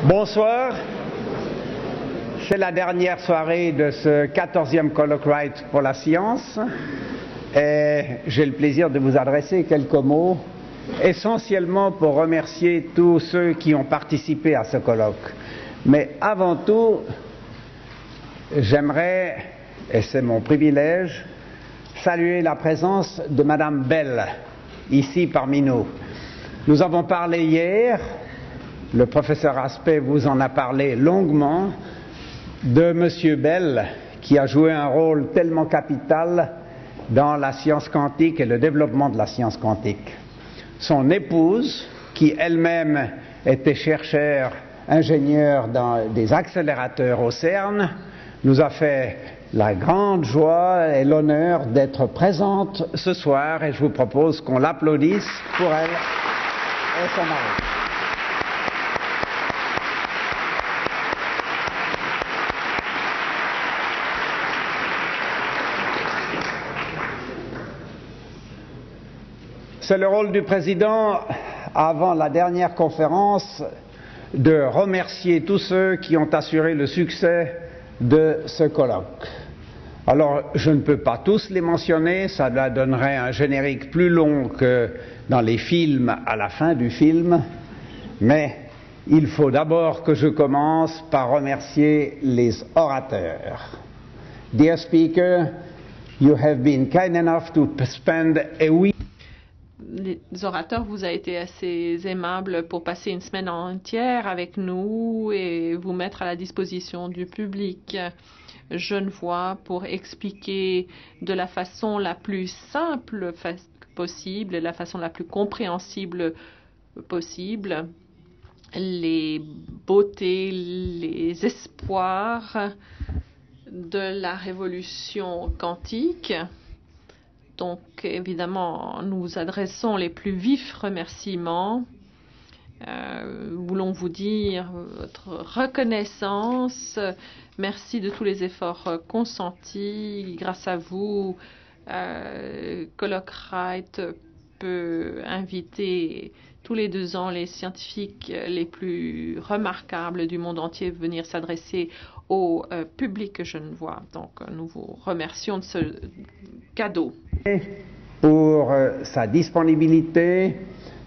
Bonsoir, c'est la dernière soirée de ce 14e colloque Wright pour la science et j'ai le plaisir de vous adresser quelques mots, essentiellement pour remercier tous ceux qui ont participé à ce colloque. Mais avant tout, j'aimerais, et c'est mon privilège, saluer la présence de Madame Bell, ici parmi nous. Nous avons parlé hier, le professeur Aspect vous en a parlé longuement, de Monsieur Bell, qui a joué un rôle tellement capital dans la science quantique et le développement de la science quantique. Son épouse, qui elle-même était chercheure, ingénieure dans des accélérateurs au CERN, nous a fait la grande joie et l'honneur d'être présente ce soir et je vous propose qu'on l'applaudisse pour elle et son mari. C'est le rôle du président, avant la dernière conférence, de remercier tous ceux qui ont assuré le succès de ce colloque. Alors, je ne peux pas tous les mentionner, ça donnerait un générique plus long que dans les films à la fin du film, mais il faut d'abord que je commence par remercier les orateurs. Dear speaker, you have been kind enough to spend a week. Les orateurs, vous avez été assez aimables pour passer une semaine entière avec nous et vous mettre à la disposition du public genevois pour expliquer de la façon la plus simple possible, la façon la plus compréhensible possible, les beautés, les espoirs de la révolution quantique. Donc, évidemment, nous adressons les plus vifs remerciements. Voulons vous dire votre reconnaissance. Merci de tous les efforts consentis. Grâce à vous, Colloque Wright peut inviter tous les 2 ans les scientifiques les plus remarquables du monde entier venir s'adresser au public genevois. Donc, nous vous remercions de ce cadeau. Pour sa disponibilité,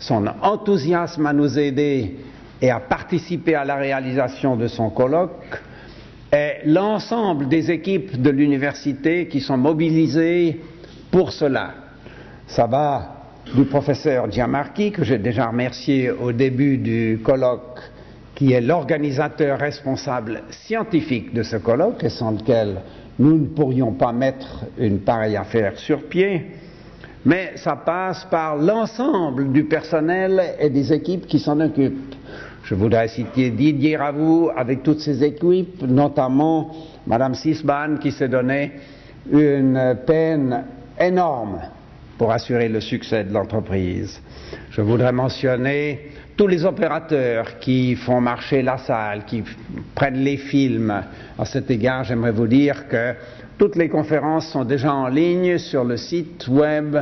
son enthousiasme à nous aider et à participer à la réalisation de son colloque, et l'ensemble des équipes de l'université qui sont mobilisées pour cela. Ça va du professeur Giamarchi, que j'ai déjà remercié au début du colloque, qui est l'organisateur responsable scientifique de ce colloque et sans lequel nous ne pourrions pas mettre une pareille affaire sur pied, mais ça passe par l'ensemble du personnel et des équipes qui s'en occupent. Je voudrais citer Didier Ravoux avec toutes ses équipes, notamment Madame Sisban qui s'est donné une peine énorme pour assurer le succès de l'entreprise. Je voudrais mentionner tous les opérateurs qui font marcher la salle, qui prennent les films. À cet égard, j'aimerais vous dire que toutes les conférences sont déjà en ligne sur le site web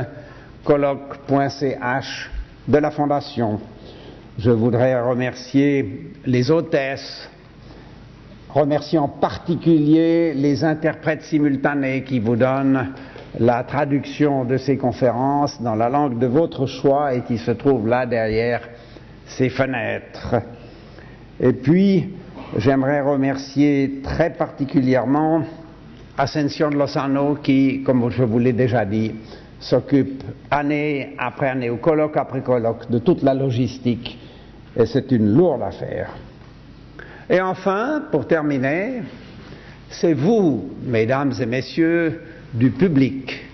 colloque.ch de la Fondation. Je voudrais remercier les hôtesses, remercier en particulier les interprètes simultanés qui vous donnent la traduction de ces conférences dans la langue de votre choix et qui se trouvent là derrière ces fenêtres. Et puis, j'aimerais remercier très particulièrement Ascension de Lozano qui, comme je vous l'ai déjà dit, s'occupe année après année, ou colloque après colloque, de toute la logistique. Et c'est une lourde affaire. Et enfin, pour terminer, c'est vous, mesdames et messieurs du public,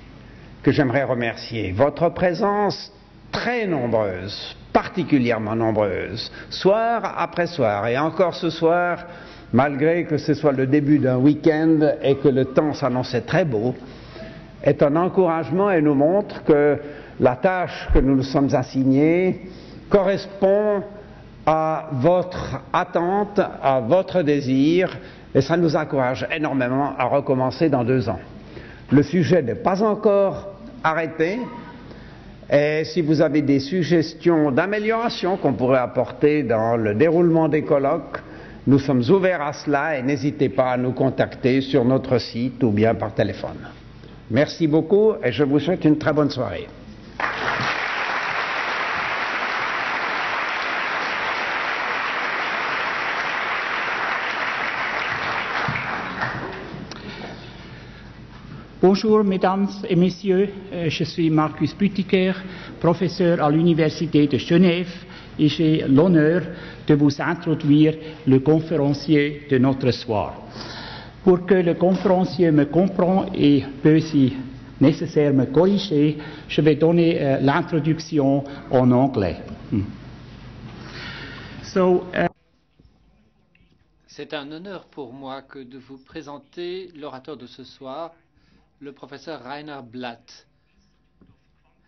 que j'aimerais remercier. Votre présence très nombreuse, particulièrement nombreuse, soir après soir, et encore ce soir, malgré que ce soit le début d'un week-end et que le temps s'annonçait très beau, est un encouragement et nous montre que la tâche que nous nous sommes assignée correspond à votre attente, à votre désir, et ça nous encourage énormément à recommencer dans 2 ans. Le sujet n'est pas encore arrêté, et si vous avez des suggestions d'amélioration qu'on pourrait apporter dans le déroulement des colloques, Nous sommes ouverts à cela et n'hésitez pas à nous contacter sur notre site ou bien par téléphone. Merci beaucoup et je vous souhaite une très bonne soirée. Bonjour mesdames et messieurs, je suis Marcus Büttiker, professeur à l'Université de Genève et j'ai l'honneur de vous introduire le conférencier de notre soir. Pour que le conférencier me comprenne et peut si nécessaire me corriger, je vais donner l'introduction en anglais. C'est un honneur pour moi que de vous présenter l'orateur de ce soir, le professeur Rainer Blatt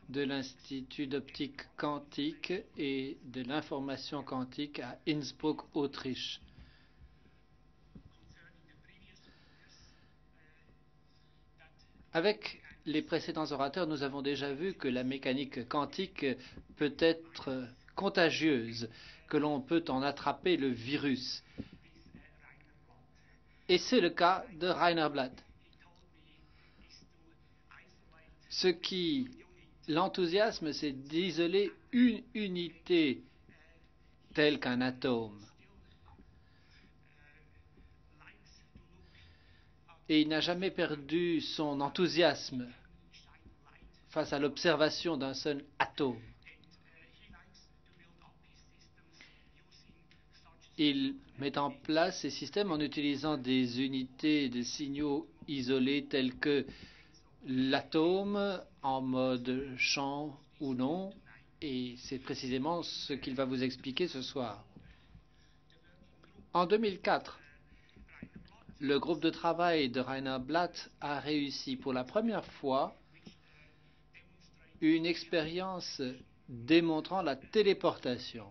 de l'Institut d'optique quantique et de l'information quantique à Innsbruck, Autriche. Avec les précédents orateurs, nous avons déjà vu que la mécanique quantique peut être contagieuse, que l'on peut en attraper le virus. Et c'est le cas de Rainer Blatt. Ce qui l'enthousiasme, c'est d'isoler une unité telle qu'un atome. Et il n'a jamais perdu son enthousiasme face à l'observation d'un seul atome. Il met en place ces systèmes en utilisant des unités de signaux isolés tels que l'atome en mode champ ou non, et c'est précisément ce qu'il va vous expliquer ce soir. En 2004, le groupe de travail de Rainer Blatt a réussi pour la première fois une expérience démontrant la téléportation.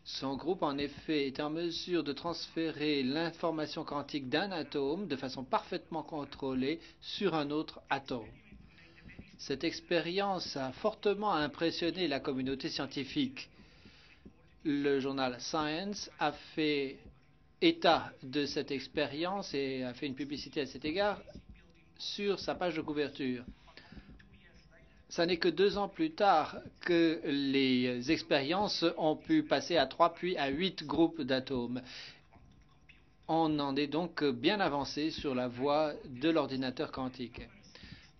Son groupe, en effet, est en mesure de transférer l'information quantique d'un atome de façon parfaitement contrôlée sur un autre atome. Cette expérience a fortement impressionné la communauté scientifique. Le journal Science a fait état de cette expérience et a fait une publicité à cet égard sur sa page de couverture. Ce n'est que 2 ans plus tard que les expériences ont pu passer à 3 puis à 8 groupes d'atomes. On en est donc bien avancé sur la voie de l'ordinateur quantique.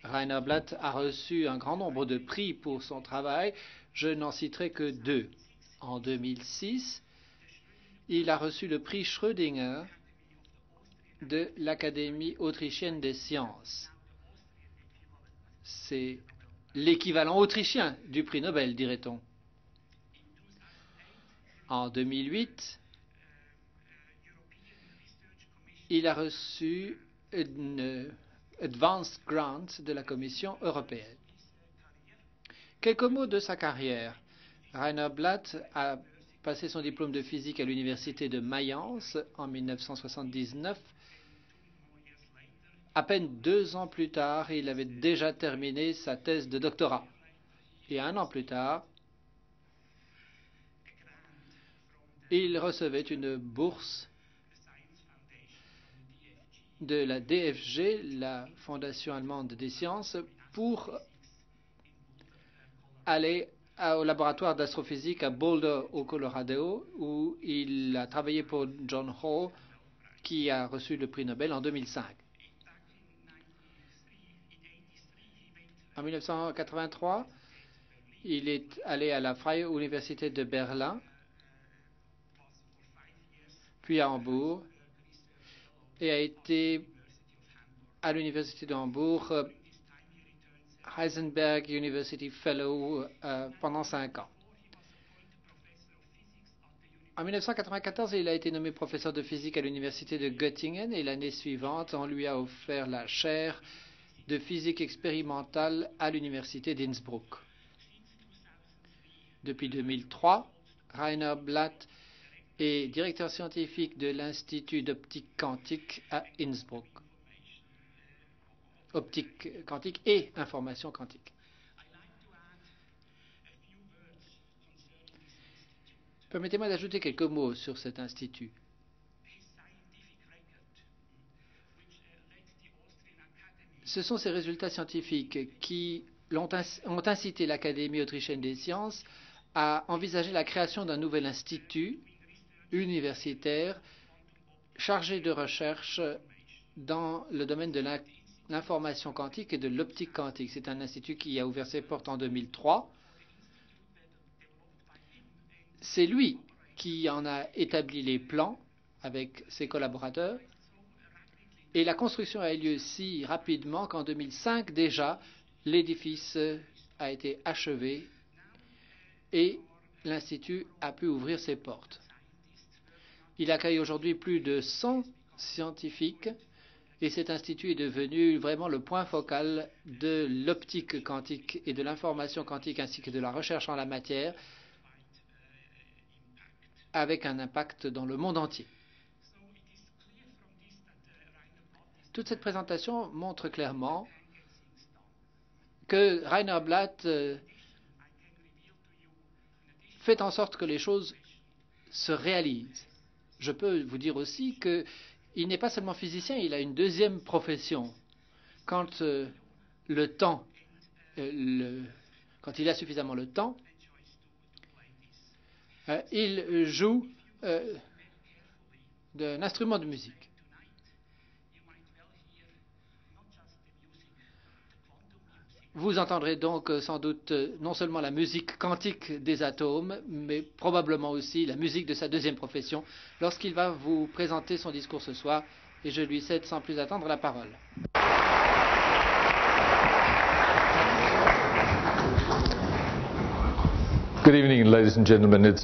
Rainer Blatt a reçu un grand nombre de prix pour son travail. Je n'en citerai que 2. En 2006, il a reçu le prix Schrödinger de l'Académie autrichienne des sciences. C'est l'équivalent autrichien du prix Nobel, dirait-on. En 2008, il a reçu une Advanced Grant de la Commission européenne. Quelques mots de sa carrière. Rainer Blatt a passé son diplôme de physique à l'université de Mayence en 1979. À peine 2 ans plus tard, il avait déjà terminé sa thèse de doctorat. Et 1 an plus tard, il recevait une bourse de la DFG, la Fondation allemande des sciences, pour aller au laboratoire d'astrophysique à Boulder, au Colorado, où il a travaillé pour John Hall, qui a reçu le prix Nobel en 2005. En 1983, il est allé à la Freie Université de Berlin, puis à Hambourg, et a été à l'Université de Hambourg Heisenberg University Fellow pendant 5 ans. En 1994, il a été nommé professeur de physique à l'Université de Göttingen et l'année suivante, on lui a offert la chaire de physique expérimentale à l'Université d'Innsbruck. Depuis 2003, Rainer Blatt est directeur scientifique de l'Institut d'optique quantique à Innsbruck. Optique quantique et information quantique. Permettez-moi d'ajouter quelques mots sur cet institut. Ce sont ces résultats scientifiques qui ont incité l'Académie autrichienne des sciences à envisager la création d'un nouvel institut universitaire chargé de recherche dans le domaine de l'information quantique et de l'optique quantique. C'est un institut qui a ouvert ses portes en 2003. C'est lui qui en a établi les plans avec ses collaborateurs. Et la construction a eu lieu si rapidement qu'en 2005 déjà, l'édifice a été achevé et l'Institut a pu ouvrir ses portes. Il accueille aujourd'hui plus de 100 scientifiques et cet institut est devenu vraiment le point focal de l'optique quantique et de l'information quantique ainsi que de la recherche en la matière avec un impact dans le monde entier. Toute cette présentation montre clairement que Rainer Blatt fait en sorte que les choses se réalisent. Je peux vous dire aussi qu'il n'est pas seulement physicien, il a une deuxième profession. Quand il a suffisamment le temps, il joue d'un instrument de musique. Vous entendrez donc sans doute non seulement la musique quantique des atomes, mais probablement aussi la musique de sa deuxième profession lorsqu'il va vous présenter son discours ce soir, et je lui cède sans plus attendre la parole. Good evening, ladies and gentlemen.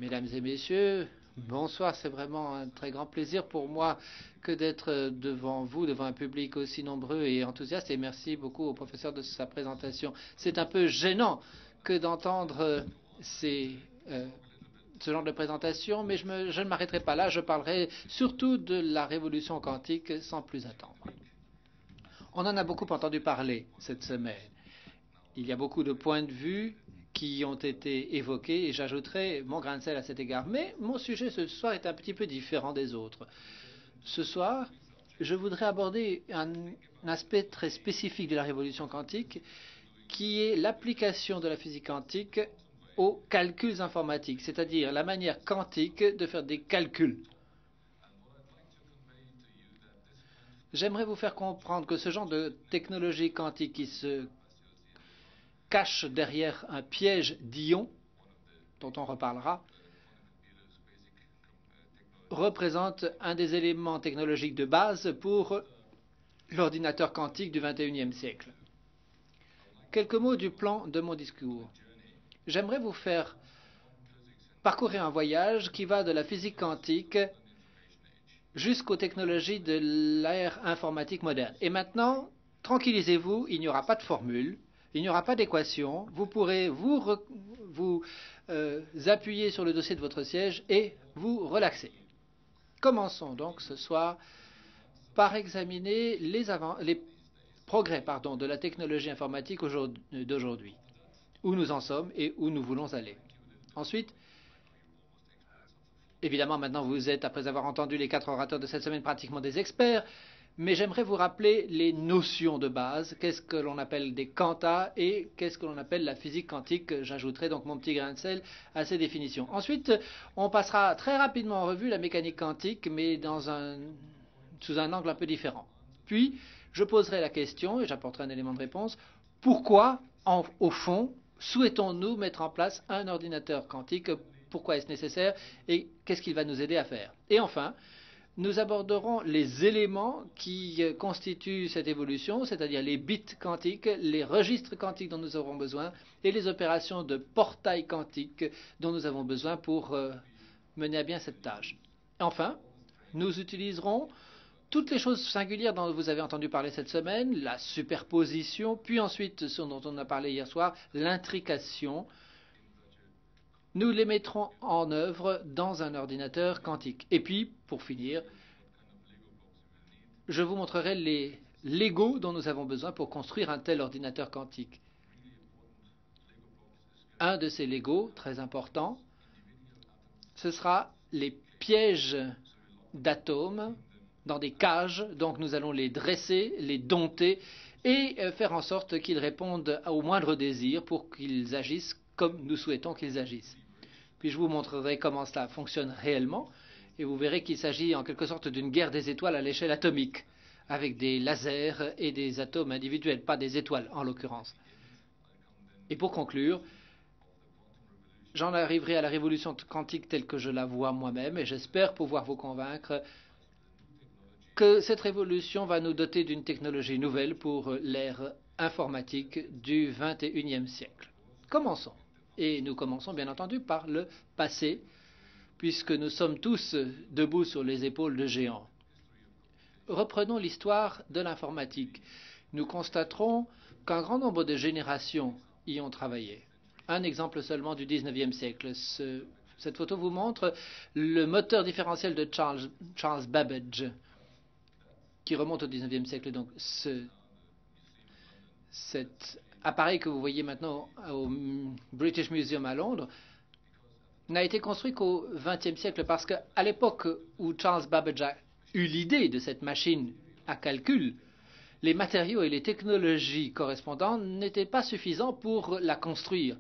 Mesdames et messieurs, bonsoir. C'est vraiment un très grand plaisir pour moi que d'être devant vous, devant un public aussi nombreux et enthousiaste. Et merci beaucoup au professeur de sa présentation. C'est un peu gênant que d'entendre ce genre de présentation, mais je ne m'arrêterai pas là. Je parlerai surtout de la révolution quantique sans plus attendre. On en a beaucoup entendu parler cette semaine. Il y a beaucoup de points de vue qui ont été évoqués et j'ajouterai mon grain de sel à cet égard. Mais mon sujet ce soir est un petit peu différent des autres. Ce soir, je voudrais aborder un aspect très spécifique de la révolution quantique qui est l'application de la physique quantique aux calculs informatiques, c'est-à-dire la manière quantique de faire des calculs. J'aimerais vous faire comprendre que ce genre de technologie quantique qui se cache derrière un piège d'ions, dont on reparlera, représente un des éléments technologiques de base pour l'ordinateur quantique du XXIe siècle. Quelques mots du plan de mon discours. J'aimerais vous faire parcourir un voyage qui va de la physique quantique jusqu'aux technologies de l'ère informatique moderne. Et maintenant, tranquillisez-vous, il n'y aura pas de formule. Il n'y aura pas d'équation. Vous pourrez vous appuyer sur le dossier de votre siège et vous relaxer. Commençons donc ce soir par examiner les progrès de la technologie informatique d'aujourd'hui, où nous en sommes et où nous voulons aller. Ensuite, évidemment, maintenant vous êtes, après avoir entendu les 4 orateurs de cette semaine, pratiquement des experts. Mais j'aimerais vous rappeler les notions de base, qu'est-ce que l'on appelle des quanta et qu'est-ce que l'on appelle la physique quantique. J'ajouterai donc mon petit grain de sel à ces définitions. Ensuite, on passera très rapidement en revue la mécanique quantique, mais sous un angle un peu différent. Puis, je poserai la question, et j'apporterai un élément de réponse, pourquoi, au fond, souhaitons-nous mettre en place un ordinateur quantique? Pourquoi est-ce nécessaire et qu'est-ce qu'il va nous aider à faire? Et enfin, nous aborderons les éléments qui constituent cette évolution, c'est-à-dire les bits quantiques, les registres quantiques dont nous aurons besoin et les opérations de portail quantique dont nous avons besoin pour mener à bien cette tâche. Enfin, nous utiliserons toutes les choses singulières dont vous avez entendu parler cette semaine, la superposition, puis ensuite ce dont on a parlé hier soir, l'intrication. Nous les mettrons en œuvre dans un ordinateur quantique. Et puis, pour finir, je vous montrerai les Legos dont nous avons besoin pour construire un tel ordinateur quantique. Un de ces Legos, très important, ce sera les pièges d'atomes dans des cages. Donc nous allons les dresser, les dompter et faire en sorte qu'ils répondent au moindre désir pour qu'ils agissent comme nous souhaitons qu'ils agissent. Puis je vous montrerai comment cela fonctionne réellement et vous verrez qu'il s'agit en quelque sorte d'une guerre des étoiles à l'échelle atomique avec des lasers et des atomes individuels, pas des étoiles en l'occurrence. Et pour conclure, j'en arriverai à la révolution quantique telle que je la vois moi-même et j'espère pouvoir vous convaincre que cette révolution va nous doter d'une technologie nouvelle pour l'ère informatique du XXIe siècle. Commençons. Et nous commençons bien entendu par le passé, puisque nous sommes tous debout sur les épaules de géants. Reprenons l'histoire de l'informatique. Nous constaterons qu'un grand nombre de générations y ont travaillé. Un exemple seulement du XIXe siècle. Cette photo vous montre le moteur différentiel de Charles Babbage, qui remonte au XIXe siècle. Donc, cet appareil que vous voyez maintenant au British Museum à Londres n'a été construit qu'au XXe siècle parce qu'à l'époque où Charles Babbage a eu l'idée de cette machine à calcul, les matériaux et les technologies correspondantes n'étaient pas suffisants pour la construire.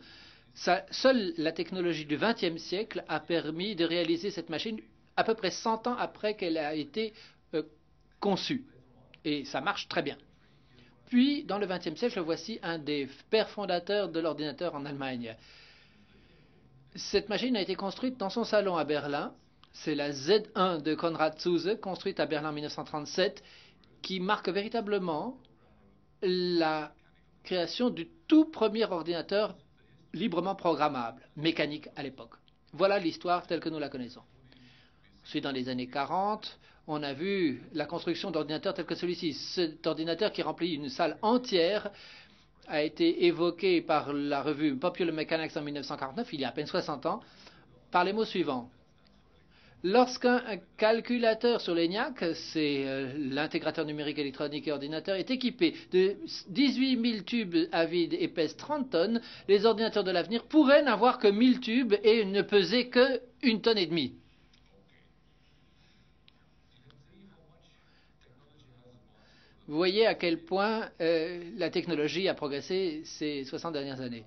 Seule la technologie du XXe siècle a permis de réaliser cette machine à peu près 100 ans après qu'elle a été conçue. Et ça marche très bien. Puis, dans le XXe siècle, voici un des pères fondateurs de l'ordinateur en Allemagne. Cette machine a été construite dans son salon à Berlin. C'est la Z1 de Konrad Zuse, construite à Berlin en 1937, qui marque véritablement la création du tout premier ordinateur librement programmable, mécanique à l'époque. Voilà l'histoire telle que nous la connaissons. Ensuite, dans les années 40, on a vu la construction d'ordinateurs tels que celui-ci. Cet ordinateur qui remplit une salle entière a été évoqué par la revue Popular Mechanics en 1949, il y a à peine 60 ans, par les mots suivants. Lorsqu'un calculateur sur l'ENIAC, c'est l'intégrateur numérique électronique et ordinateur, est équipé de 18 000 tubes à vide et pèse 30 tonnes, les ordinateurs de l'avenir pourraient n'avoir que 1000 tubes et ne peser que 1,5 tonnes. Vous voyez à quel point la technologie a progressé ces 60 dernières années.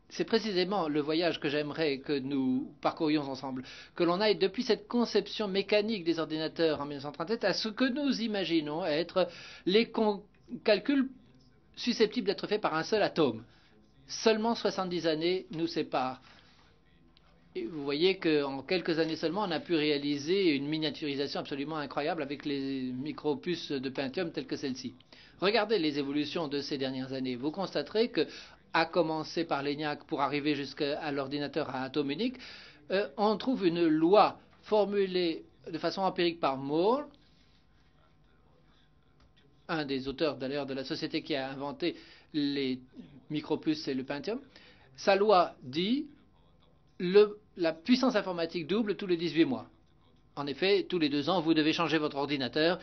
C'est précisément le voyage que j'aimerais que nous parcourions ensemble, que l'on aille depuis cette conception mécanique des ordinateurs en 1937 à ce que nous imaginons être les calculs susceptibles d'être faits par un seul atome. Seulement 70 années nous séparent. Et vous voyez qu'en quelques années seulement, on a pu réaliser une miniaturisation absolument incroyable avec les micropuces de Pentium telles que celle-ci. Regardez les évolutions de ces dernières années. Vous constaterez que, à commencer par l'ENIAC pour arriver jusqu'à l'ordinateur à atome unique, on trouve une loi formulée de façon empirique par Moore, un des auteurs d'ailleurs de la société qui a inventé les micropuces et le Pentium. Sa loi dit la puissance informatique double tous les 18 mois. En effet, tous les 2 ans, vous devez changer votre ordinateur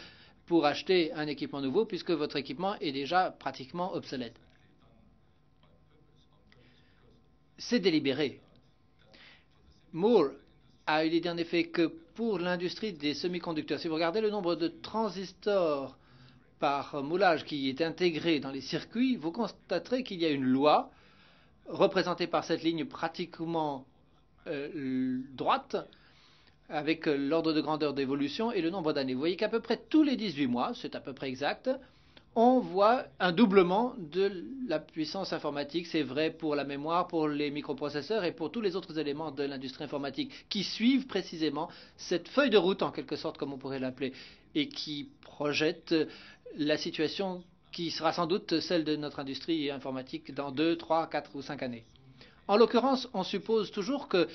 pour acheter un équipement nouveau puisque votre équipement est déjà pratiquement obsolète. C'est délibéré. Moore a eu l'idée en effet que pour l'industrie des semi-conducteurs, si vous regardez le nombre de transistors par moulage qui est intégré dans les circuits, vous constaterez qu'il y a une loi représentée par cette ligne pratiquement droite avec l'ordre de grandeur d'évolution et le nombre d'années. Vous voyez qu'à peu près tous les 18 mois, c'est à peu près exact, on voit un doublement de la puissance informatique. C'est vrai pour la mémoire, pour les microprocesseurs et pour tous les autres éléments de l'industrie informatique qui suivent précisément cette feuille de route, en quelque sorte, comme on pourrait l'appeler, et qui projette la situation qui sera sans doute celle de notre industrie informatique dans 2, 3, 4 ou 5 années. En l'occurrence, on suppose toujours que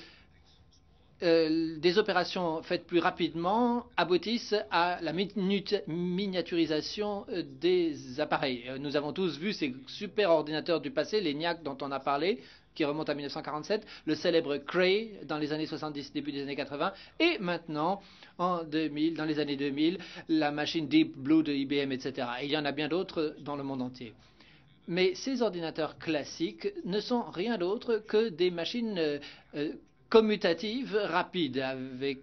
des opérations faites plus rapidement aboutissent à la miniaturisation des appareils. Nous avons tous vu ces super ordinateurs du passé, l'ENIAC dont on a parlé, qui remonte à 1947, le célèbre Cray dans les années 70, début des années 80, et maintenant, en 2000, dans les années 2000, la machine Deep Blue de IBM, etc. Et il y en a bien d'autres dans le monde entier. Mais ces ordinateurs classiques ne sont rien d'autre que des machines commutative rapide, avec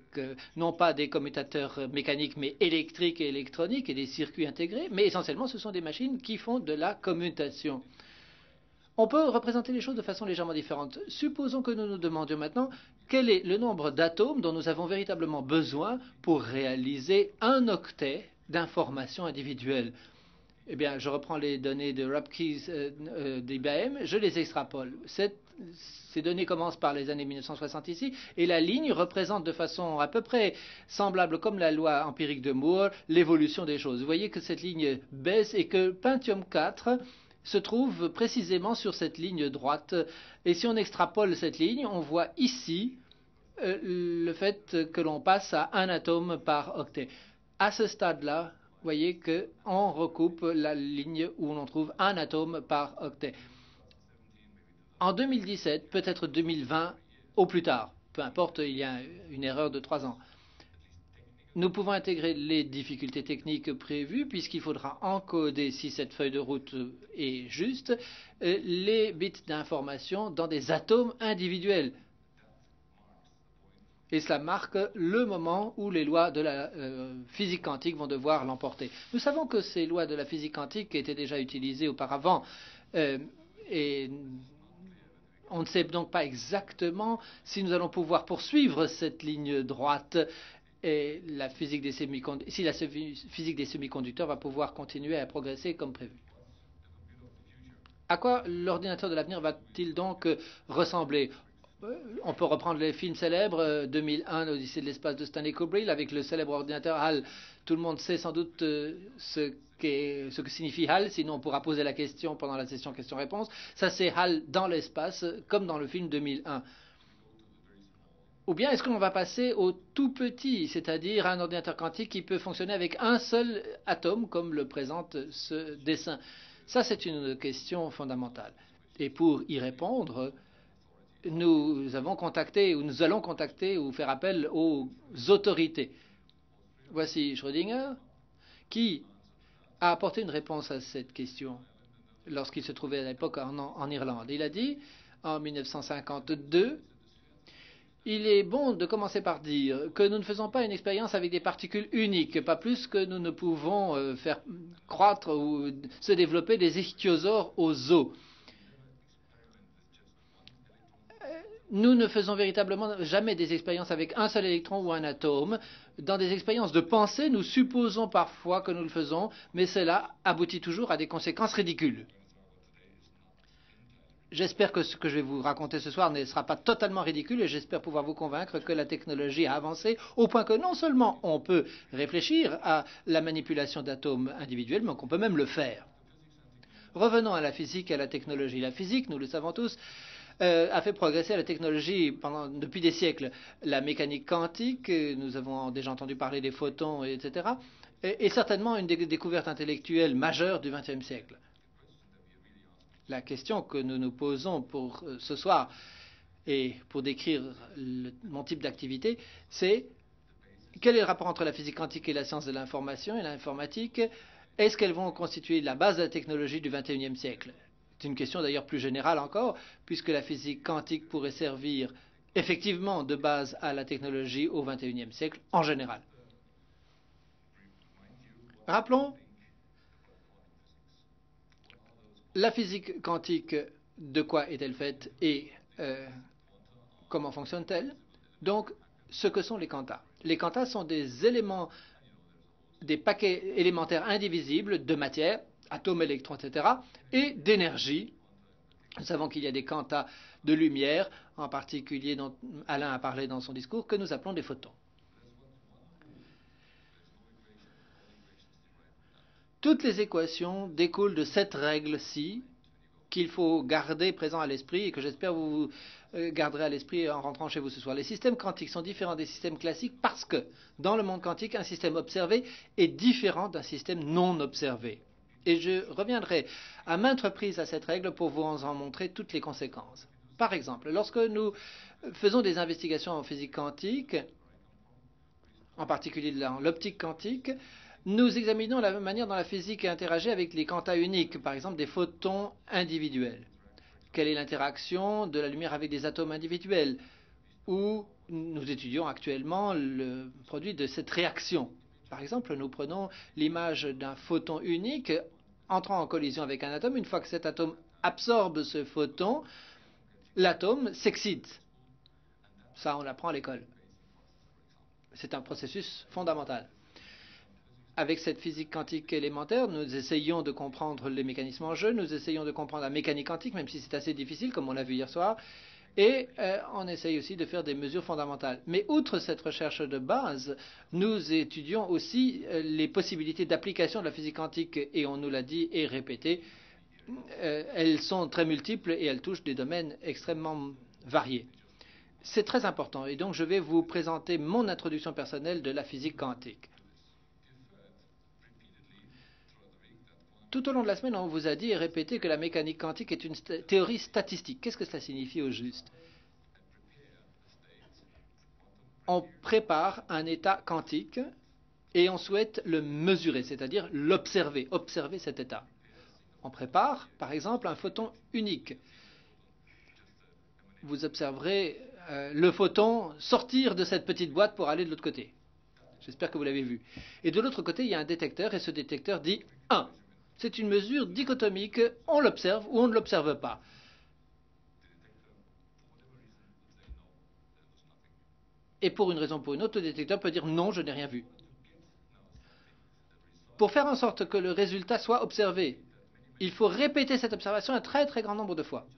non pas des commutateurs mécaniques, mais électriques et électroniques et des circuits intégrés, mais essentiellement ce sont des machines qui font de la commutation. On peut représenter les choses de façon légèrement différente. Supposons que nous nous demandions maintenant quel est le nombre d'atomes dont nous avons véritablement besoin pour réaliser un octet d'informations individuelles. Eh bien, je reprends les données de Rupkes d'IBM, je les extrapole. Ces données commencent par les années 1960 ici, et la ligne représente de façon à peu près semblable comme la loi empirique de Moore l'évolution des choses. Vous voyez que cette ligne baisse et que Pentium 4 se trouve précisément sur cette ligne droite. Et si on extrapole cette ligne, on voit ici le fait que l'on passe à un atome par octet. À ce stade-là, vous voyez qu'on recoupe la ligne où l'on trouve un atome par octet. En 2017, peut-être 2020, au plus tard, peu importe, il y a une erreur de 3 ans. Nous pouvons intégrer les difficultés techniques prévues, puisqu'il faudra encoder, si cette feuille de route est juste, les bits d'information dans des atomes individuels. Et cela marque le moment où les lois de la physique quantique vont devoir l'emporter. Nous savons que ces lois de la physique quantique étaient déjà utilisées auparavant, et on ne sait donc pas exactement si nous allons pouvoir poursuivre cette ligne droite et la physique des si la physique des semi-conducteurs va pouvoir continuer à progresser comme prévu. À quoi l'ordinateur de l'avenir va-t-il donc ressembler? On peut reprendre les films célèbres, 2001, l'Odyssée de l'espace de Stanley Kubrick, avec le célèbre ordinateur HAL. Tout le monde sait sans doute ce que signifie HAL, sinon on pourra poser la question pendant la session questions-réponses. Ça, c'est HAL dans l'espace, comme dans le film 2001. Ou bien est-ce qu'on va passer au tout petit, c'est-à-dire un ordinateur quantique qui peut fonctionner avec un seul atome, comme le présente ce dessin? Ça, c'est une question fondamentale. Et pour y répondre, nous allons contacter ou faire appel aux autorités. Voici Schrödinger, qui a apporté une réponse à cette question lorsqu'il se trouvait à l'époque en Irlande. Il a dit, en 1952, il est bon de commencer par dire que nous ne faisons pas une expérience avec des particules uniques, pas plus que nous ne pouvons faire croître ou se développer des ichthyosaures aux eaux. Nous ne faisons véritablement jamais des expériences avec un seul électron ou un atome. Dans des expériences de pensée, nous supposons parfois que nous le faisons, mais cela aboutit toujours à des conséquences ridicules. J'espère que ce que je vais vous raconter ce soir ne sera pas totalement ridicule et j'espère pouvoir vous convaincre que la technologie a avancé au point que non seulement on peut réfléchir à la manipulation d'atomes individuels, mais qu'on peut même le faire. Revenons à la physique et à la technologie. La physique, nous le savons tous, a fait progresser la technologie depuis des siècles. La mécanique quantique, nous avons déjà entendu parler des photons, etc., est certainement une des découvertes intellectuelles majeures du XXe siècle. La question que nous nous posons pour ce soir et pour décrire mon type d'activité, c'est quel est le rapport entre la physique quantique et la science de l'information et l'informatique? Est-ce qu'elles vont constituer la base de la technologie du XXIe siècle? C'est une question d'ailleurs plus générale encore, puisque la physique quantique pourrait servir effectivement de base à la technologie au XXIe siècle en général. Rappelons, la physique quantique, de quoi est-elle faite et comment fonctionne-t-elle? Donc, ce que sont les quantas. Les quantas sont des éléments, des paquets élémentaires indivisibles de matière, atomes, électrons, etc., et d'énergie. Nous savons qu'il y a des quantas de lumière, en particulier dont Alain a parlé dans son discours, que nous appelons des photons. Toutes les équations découlent de cette règle-ci qu'il faut garder présent à l'esprit et que j'espère vous garderez à l'esprit en rentrant chez vous ce soir. Les systèmes quantiques sont différents des systèmes classiques parce que dans le monde quantique, un système observé est différent d'un système non observé. Et je reviendrai à maintes reprises à cette règle pour vous en montrer toutes les conséquences. Par exemple, lorsque nous faisons des investigations en physique quantique, en particulier dans l'optique quantique, nous examinons la manière dont la physique interagit avec les quantas uniques, par exemple des photons individuels. Quelle est l'interaction de la lumière avec des atomes individuels? où nous étudions actuellement le produit de cette réaction. Par exemple, nous prenons l'image d'un photon unique entrant en collision avec un atome. Une fois que cet atome absorbe ce photon, l'atome s'excite. Ça, on l'apprend à l'école. C'est un processus fondamental. Avec cette physique quantique élémentaire, nous essayons de comprendre les mécanismes en jeu, nous essayons de comprendre la mécanique quantique, même si c'est assez difficile, comme on l'a vu hier soir, et on essaye aussi de faire des mesures fondamentales. Mais outre cette recherche de base, nous étudions aussi les possibilités d'application de la physique quantique, et on nous l'a dit et répété, elles sont très multiples et elles touchent des domaines extrêmement variés. C'est très important, et donc je vais vous présenter mon introduction personnelle de la physique quantique. Tout au long de la semaine, on vous a dit et répété que la mécanique quantique est une théorie statistique. Qu'est-ce que cela signifie au juste? On prépare un état quantique et on souhaite le mesurer, c'est-à-dire l'observer, observer cet état. On prépare, par exemple, un photon unique. Vous observerez le photon sortir de cette petite boîte pour aller de l'autre côté. J'espère que vous l'avez vu. Et de l'autre côté, il y a un détecteur et ce détecteur dit 1. C'est une mesure dichotomique, on l'observe ou on ne l'observe pas. Et pour une raison ou pour une autre, le détecteur peut dire non, je n'ai rien vu. Pour faire en sorte que le résultat soit observé, il faut répéter cette observation un très très grand nombre de fois.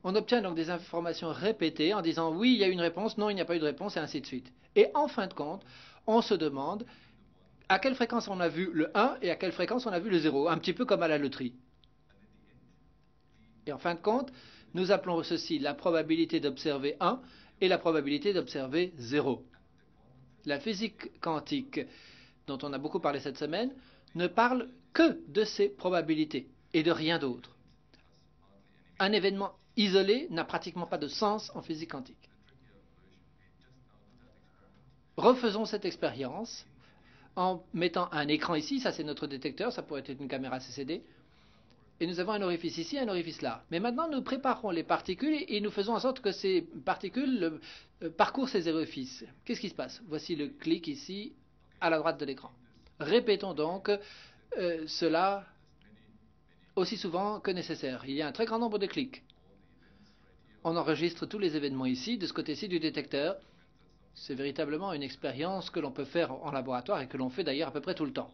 On obtient donc des informations répétées en disant oui, il y a une réponse, non, il n'y a pas eu de réponse, et ainsi de suite. Et en fin de compte, on se demande à quelle fréquence on a vu le 1 et à quelle fréquence on a vu le 0, un petit peu comme à la loterie. Et en fin de compte, nous appelons ceci la probabilité d'observer 1 et la probabilité d'observer 0. La physique quantique, dont on a beaucoup parlé cette semaine, ne parle que de ces probabilités et de rien d'autre. Un événement isolé n'a pratiquement pas de sens en physique quantique. Refaisons cette expérience en mettant un écran ici, ça c'est notre détecteur, ça pourrait être une caméra CCD, et nous avons un orifice ici, un orifice là. Mais maintenant nous préparons les particules et nous faisons en sorte que ces particules parcourent ces orifices. Qu'est-ce qui se passe? Voici le clic ici à la droite de l'écran. Répétons donc cela aussi souvent que nécessaire. Il y a un très grand nombre de clics. On enregistre tous les événements ici, de ce côté-ci du détecteur. C'est véritablement une expérience que l'on peut faire en laboratoire et que l'on fait d'ailleurs à peu près tout le temps.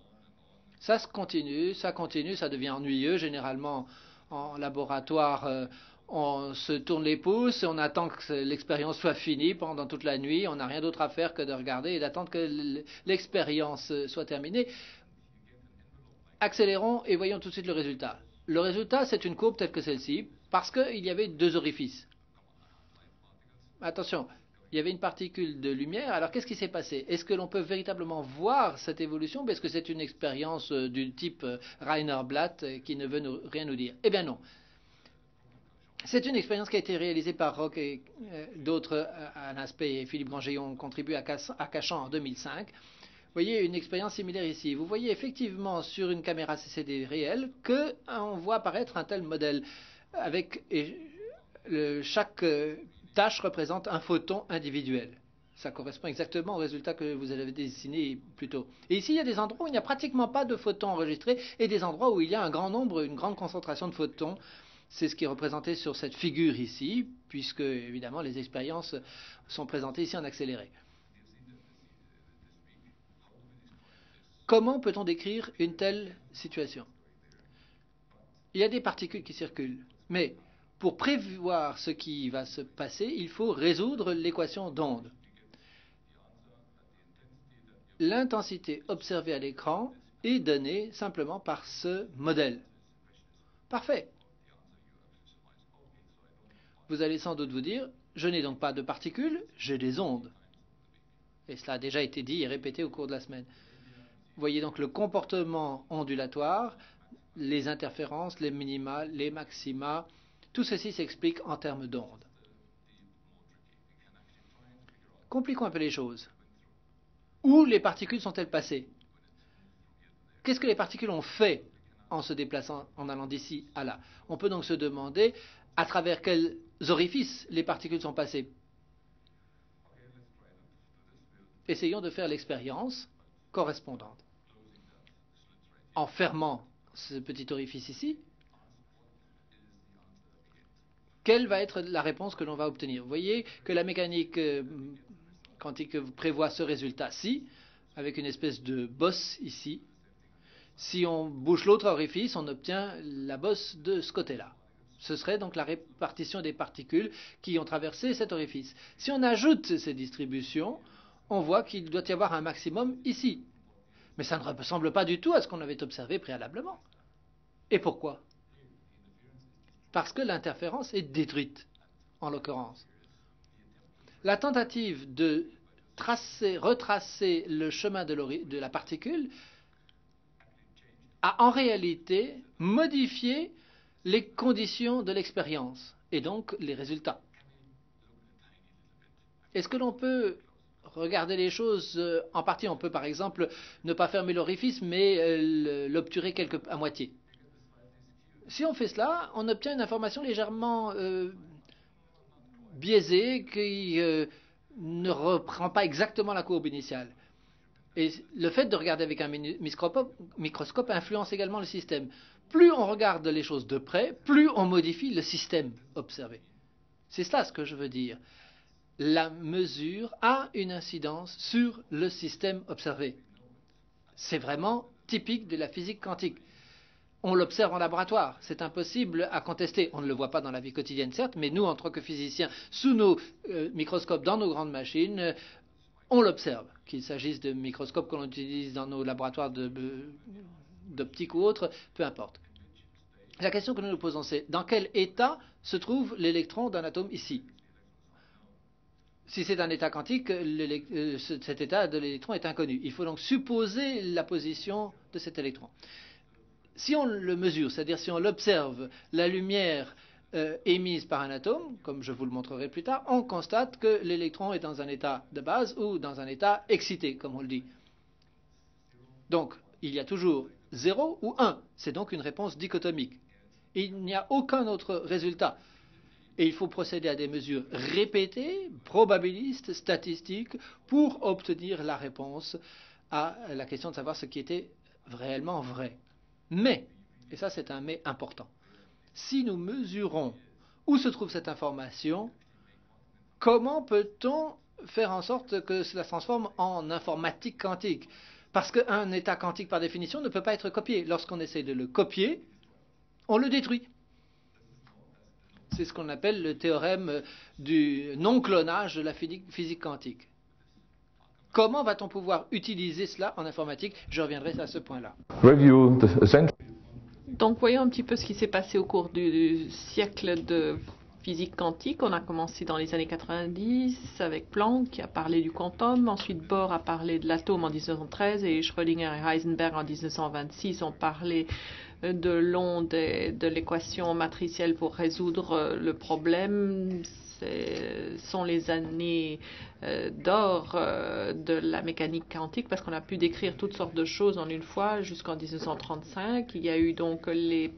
Ça se continue, ça devient ennuyeux. Généralement, en laboratoire, on se tourne les pouces, on attend que l'expérience soit finie pendant toute la nuit. On n'a rien d'autre à faire que de regarder et d'attendre que l'expérience soit terminée. Accélérons et voyons tout de suite le résultat. Le résultat, c'est une courbe telle que celle-ci, parce qu'il y avait deux orifices. Attention, il y avait une particule de lumière. Alors, qu'est-ce qui s'est passé? Est-ce que l'on peut véritablement voir cette évolution ou est-ce que c'est une expérience du type Rainer Blatt qui ne veut rien nous dire? Eh bien non. C'est une expérience qui a été réalisée par Rock et d'autres, Alain Spey et Philippe Granger ont contribué à Cachan en 2005. Vous voyez une expérience similaire ici. Vous voyez effectivement sur une caméra CCD réelle qu'on voit apparaître un tel modèle avec chaque tâche représente un photon individuel. Ça correspond exactement au résultat que vous avez dessiné plus tôt. Et ici, il y a des endroits où il n'y a pratiquement pas de photons enregistrés et des endroits où il y a un grand nombre, une grande concentration de photons. C'est ce qui est représenté sur cette figure ici, puisque évidemment les expériences sont présentées ici en accéléré. Comment peut-on décrire une telle situation? Il y a des particules qui circulent, mais pour prévoir ce qui va se passer, il faut résoudre l'équation d'onde. L'intensité observée à l'écran est donnée simplement par ce modèle. Parfait. Vous allez sans doute vous dire, je n'ai donc pas de particules, j'ai des ondes. Et cela a déjà été dit et répété au cours de la semaine. Vous voyez donc le comportement ondulatoire, les interférences, les minima, les maxima. Tout ceci s'explique en termes d'ondes. Compliquons un peu les choses. Où les particules sont-elles passées? Qu'est-ce que les particules ont fait en se déplaçant, en allant d'ici à là? On peut donc se demander à travers quels orifices les particules sont passées. Essayons de faire l'expérience correspondante. En fermant ce petit orifice ici, quelle va être la réponse que l'on va obtenir? Vous voyez que la mécanique quantique prévoit ce résultat-ci, avec une espèce de bosse ici. Si on bouche l'autre orifice, on obtient la bosse de ce côté-là. Ce serait donc la répartition des particules qui ont traversé cet orifice. Si on ajoute ces distributions, on voit qu'il doit y avoir un maximum ici. Mais ça ne ressemble pas du tout à ce qu'on avait observé préalablement. Et pourquoi? Parce que l'interférence est détruite, en l'occurrence. La tentative de retracer le chemin de la particule a en réalité modifié les conditions de l'expérience et donc les résultats. Est-ce que l'on peut regarder les choses en partie? On peut par exemple ne pas fermer l'orifice mais l'obturer à moitié. Si on fait cela, on obtient une information légèrement biaisée qui ne reprend pas exactement la courbe initiale. Et le fait de regarder avec un microscope influence également le système. Plus on regarde les choses de près, plus on modifie le système observé. C'est cela ce que je veux dire. La mesure a une incidence sur le système observé. C'est vraiment typique de la physique quantique. On l'observe en laboratoire, c'est impossible à contester. On ne le voit pas dans la vie quotidienne, certes, mais nous, en tant que physiciens, sous nos microscopes, dans nos grandes machines, on l'observe. Qu'il s'agisse de microscopes que l'on utilise dans nos laboratoires d'optique ou autres, peu importe. La question que nous nous posons, c'est dans quel état se trouve l'électron d'un atome ici? Si c'est un état quantique, cet état de l'électron est inconnu. Il faut donc supposer la position de cet électron. Si on le mesure, c'est-à-dire si on l'observe, la lumière émise par un atome, comme je vous le montrerai plus tard, on constate que l'électron est dans un état de base ou dans un état excité, comme on le dit. Donc, il y a toujours 0 ou 1. C'est donc une réponse dichotomique. Il n'y a aucun autre résultat. Et il faut procéder à des mesures répétées, probabilistes, statistiques, pour obtenir la réponse à la question de savoir ce qui était réellement vrai. Mais, et ça c'est un mais important, si nous mesurons où se trouve cette information, comment peut-on faire en sorte que cela se transforme en informatique quantique? Parce qu'un état quantique par définition ne peut pas être copié. Lorsqu'on essaie de le copier, on le détruit. C'est ce qu'on appelle le théorème du non-clonage de la physique quantique. Comment va-t-on pouvoir utiliser cela en informatique? Je reviendrai à ce point-là. Donc voyons un petit peu ce qui s'est passé au cours du siècle de physique quantique. On a commencé dans les années 90 avec Planck qui a parlé du quantum. Ensuite Bohr a parlé de l'atome en 1913 et Schrödinger et Heisenberg en 1926 ont parlé de l'onde et de l'équation matricielle pour résoudre le problème. Ce sont les années d'or de la mécanique quantique parce qu'on a pu décrire toutes sortes de choses en une fois jusqu'en 1935. Il y a eu donc les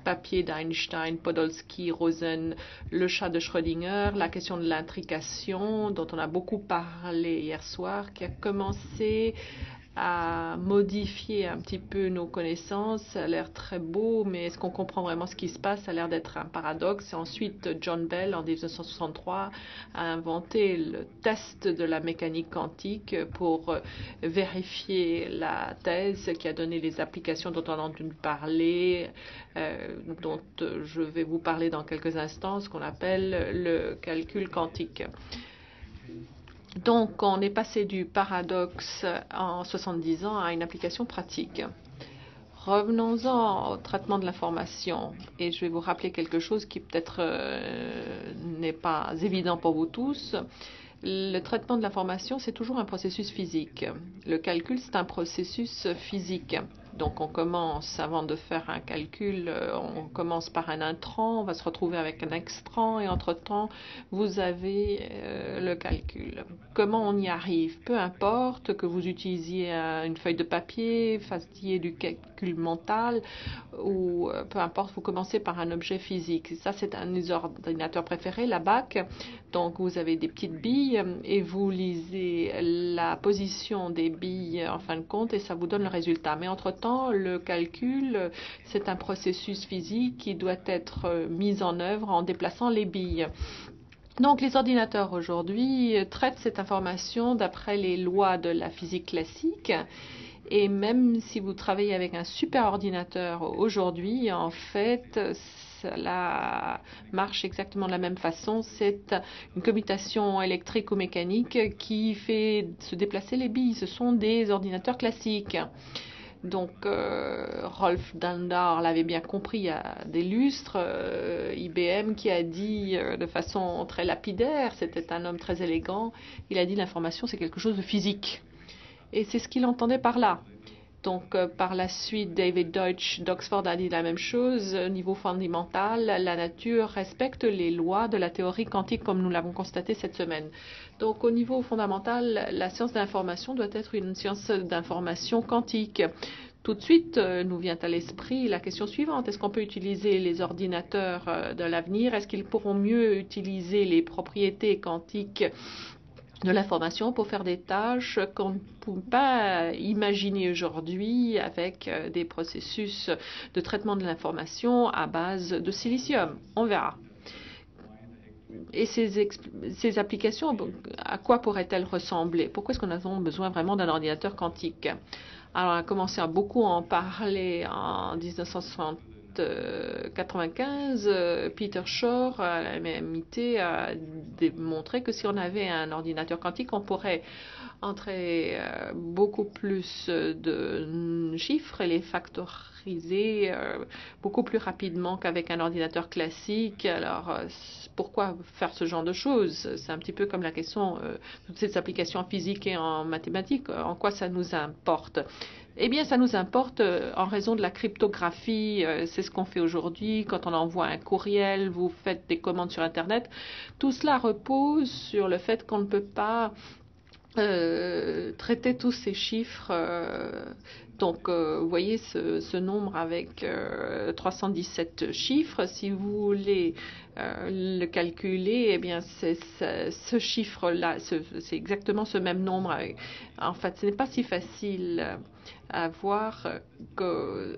papiers d'Einstein, Podolsky, Rosen, le chat de Schrödinger, la question de l'intrication dont on a beaucoup parlé hier soir qui a commencé à modifier un petit peu nos connaissances. Ça a l'air très beau, mais est-ce qu'on comprend vraiment ce qui se passe? Ça a l'air d'être un paradoxe. Et ensuite, John Bell, en 1963, a inventé le test de la mécanique quantique pour vérifier la thèse qui a donné les applications dont on a entendu parler, dont je vais vous parler dans quelques instants, ce qu'on appelle le calcul quantique. Donc, on est passé du paradoxe en 70 ans à une application pratique. Revenons-en au traitement de l'information. Et je vais vous rappeler quelque chose qui peut-être n'est pas évident pour vous tous. Le traitement de l'information, c'est toujours un processus physique. Le calcul, c'est un processus physique. Donc on commence, avant de faire un calcul, on commence par un intrant, on va se retrouver avec un extrant et entre-temps, vous avez le calcul. Comment on y arrive? Peu importe que vous utilisiez une feuille de papier, fassiez du calcul mental ou peu importe, vous commencez par un objet physique. Ça, c'est un des ordinateurs préférés, la BAC. Donc vous avez des petites billes et vous lisez la position des billes en fin de compte et ça vous donne le résultat. Mais entre-temps, le calcul, c'est un processus physique qui doit être mis en œuvre en déplaçant les billes. Donc les ordinateurs aujourd'hui traitent cette information d'après les lois de la physique classique. Et même si vous travaillez avec un super ordinateur aujourd'hui, en fait, cela marche exactement de la même façon. C'est une commutation électrique ou mécanique qui fait se déplacer les billes. Ce sont des ordinateurs classiques. Donc, Rolf Dandar l'avait bien compris il y a des lustres. IBM qui a dit de façon très lapidaire, c'était un homme très élégant, il a dit l'information c'est quelque chose de physique. Et c'est ce qu'il entendait par là. Donc, par la suite, David Deutsch d'Oxford a dit la même chose. Au niveau fondamental, la nature respecte les lois de la théorie quantique comme nous l'avons constaté cette semaine. Donc, au niveau fondamental, la science de l'information doit être une science d'information quantique. Tout de suite, nous vient à l'esprit la question suivante. Est-ce qu'on peut utiliser les ordinateurs de l'avenir? Est-ce qu'ils pourront mieux utiliser les propriétés quantiques de l'information pour faire des tâches qu'on ne peut pas imaginer aujourd'hui avec des processus de traitement de l'information à base de silicium? On verra. Et ces applications, à quoi pourraient-elles ressembler? Pourquoi est-ce qu'on a besoin vraiment d'un ordinateur quantique? Alors, on a commencé à beaucoup en parler en 1995. Peter Shor à la MIT a démontré que si on avait un ordinateur quantique, on pourrait entrer beaucoup plus de chiffres et les factoriser beaucoup plus rapidement qu'avec un ordinateur classique. Alors, pourquoi faire ce genre de choses? C'est un petit peu comme la question de toutes ces applications en physique et en mathématiques. En quoi ça nous importe? Eh bien, ça nous importe en raison de la cryptographie. C'est ce qu'on fait aujourd'hui. Quand on envoie un courriel, vous faites des commandes sur Internet. Tout cela repose sur le fait qu'on ne peut pas traiter tous ces chiffres. Donc, vous voyez ce nombre avec 317 chiffres. Si vous voulez le calculer, eh bien, ce chiffre-là, c'est exactement ce même nombre. En fait, ce n'est pas si facile à voir que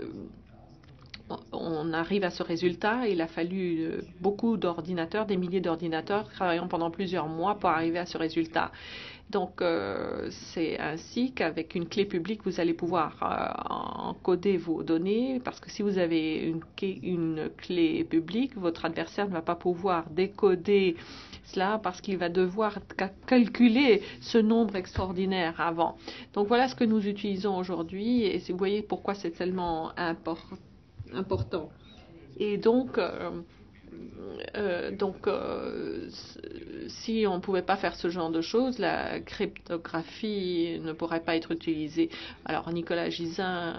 on arrive à ce résultat. Il a fallu beaucoup d'ordinateurs, des milliers d'ordinateurs travaillant pendant plusieurs mois pour arriver à ce résultat. Donc, c'est ainsi qu'avec une clé publique, vous allez pouvoir encoder vos données, parce que si vous avez une clé publique, votre adversaire ne va pas pouvoir décoder cela parce qu'il va devoir calculer ce nombre extraordinaire avant. Donc, voilà ce que nous utilisons aujourd'hui et vous voyez pourquoi c'est tellement important. Et donc, si on ne pouvait pas faire ce genre de choses, la cryptographie ne pourrait pas être utilisée. Alors Nicolas Gisin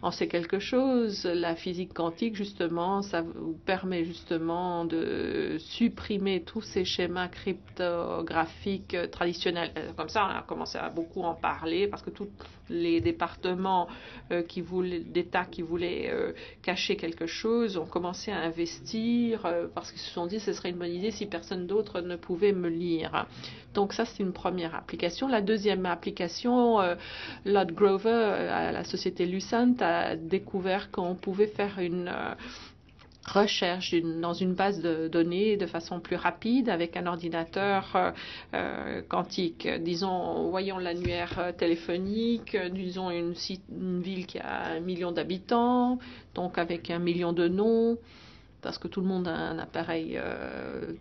en sait quelque chose. La physique quantique, justement, ça vous permet justement de supprimer tous ces schémas cryptographiques traditionnels. Comme ça, on a commencé à beaucoup en parler parce que tous les départements d'État qui voulaient cacher quelque chose ont commencé à investir parce qu'ils se sont dit que ce serait une bonne idée si personne d'autre ne pouvait me lire. Donc ça, c'est une première application. La deuxième application, Lord Grover, à la société Lucent, a découvert qu'on pouvait faire une recherche dans une base de données de façon plus rapide avec un ordinateur quantique. Disons, voyons l'annuaire téléphonique, disons une ville qui a 1 million d'habitants, donc avec 1 million de noms, parce que tout le monde a un appareil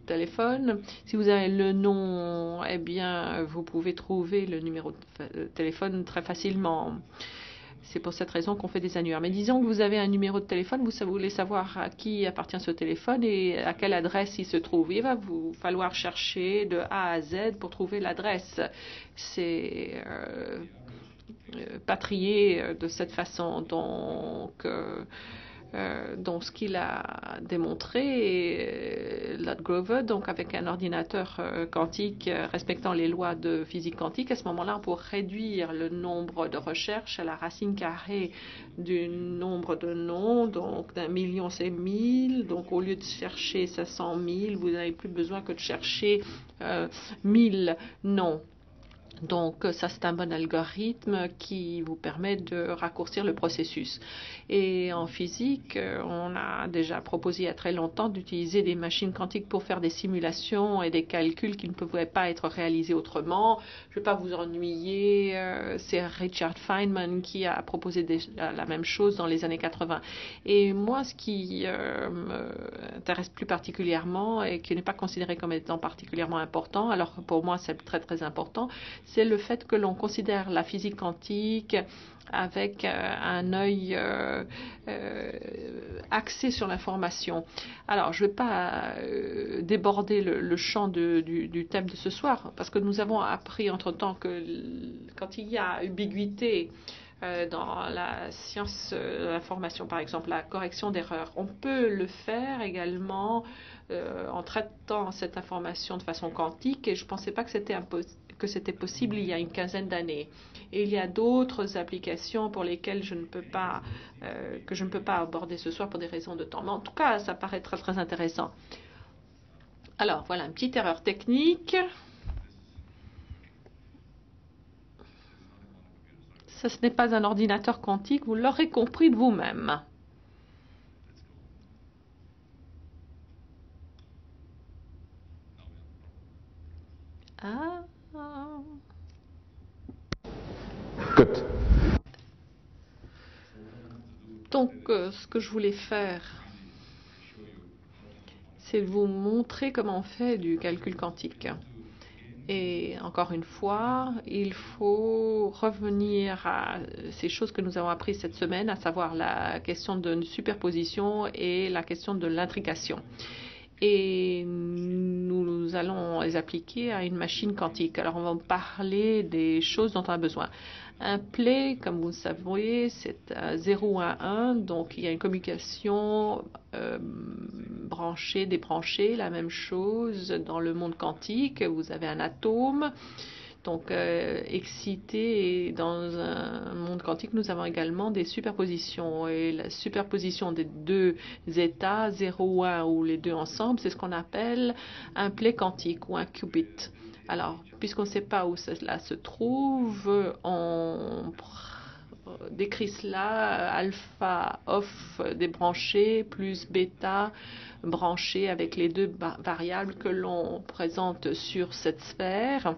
téléphone. Si vous avez le nom, eh bien, vous pouvez trouver le numéro de téléphone très facilement. C'est pour cette raison qu'on fait des annuaires. Mais disons que vous avez un numéro de téléphone, vous voulez savoir à qui appartient ce téléphone et à quelle adresse il se trouve. Il va vous falloir chercher de A à Z pour trouver l'adresse. C'est patrier de cette façon. Donc ce qu'il a démontré, Lord Grover, donc avec un ordinateur quantique respectant les lois de physique quantique, à ce moment-là, on pourrait réduire le nombre de recherches à la racine carrée du nombre de noms, donc d'1 million c'est 1000, donc au lieu de chercher 500 000, vous n'avez plus besoin que de chercher 1000 noms. Donc ça, c'est un bon algorithme qui vous permet de raccourcir le processus. Et en physique, on a déjà proposé il y a très longtemps d'utiliser des machines quantiques pour faire des simulations et des calculs qui ne pouvaient pas être réalisés autrement. Je ne vais pas vous ennuyer, c'est Richard Feynman qui a proposé la même chose dans les années 80. Et moi, ce qui m'intéresse plus particulièrement et qui n'est pas considéré comme étant particulièrement important, alors que pour moi c'est très très important, c'est le fait que l'on considère la physique quantique avec un œil axé sur l'information. Alors, je ne vais pas déborder le champ du thème de ce soir, parce que nous avons appris entre-temps que quand il y a ambiguïté dans la science de l'information, par exemple, la correction d'erreurs, on peut le faire également en traitant cette information de façon quantique, et je ne pensais pas que c'était possible il y a une quinzaine d'années. Et il y a d'autres applications pour lesquelles je ne peux pas aborder ce soir pour des raisons de temps. Mais en tout cas, ça paraît très très intéressant. Alors, voilà une petite erreur technique. Ça, ce n'est pas un ordinateur quantique, vous l'aurez compris de vous-même. Ah. Good. Donc, ce que je voulais faire, c'est vous montrer comment on fait du calcul quantique. Et encore une fois, il faut revenir à ces choses que nous avons apprises cette semaine, à savoir la question de superposition et la question de l'intrication. Et nous allons les appliquer à une machine quantique. Alors, on va parler des choses dont on a besoin. Un play, comme vous le savez, c'est un 0 ou un 1, donc il y a une communication branchée, débranchée, la même chose dans le monde quantique. Vous avez un atome, donc excité, et dans un monde quantique, nous avons également des superpositions. Et la superposition des deux états, 0 ou 1, ou les deux ensemble, c'est ce qu'on appelle un play quantique ou un qubit. Alors, puisqu'on ne sait pas où cela se trouve, on décrit cela alpha off débranché plus bêta branché avec les deux variables que l'on présente sur cette sphère.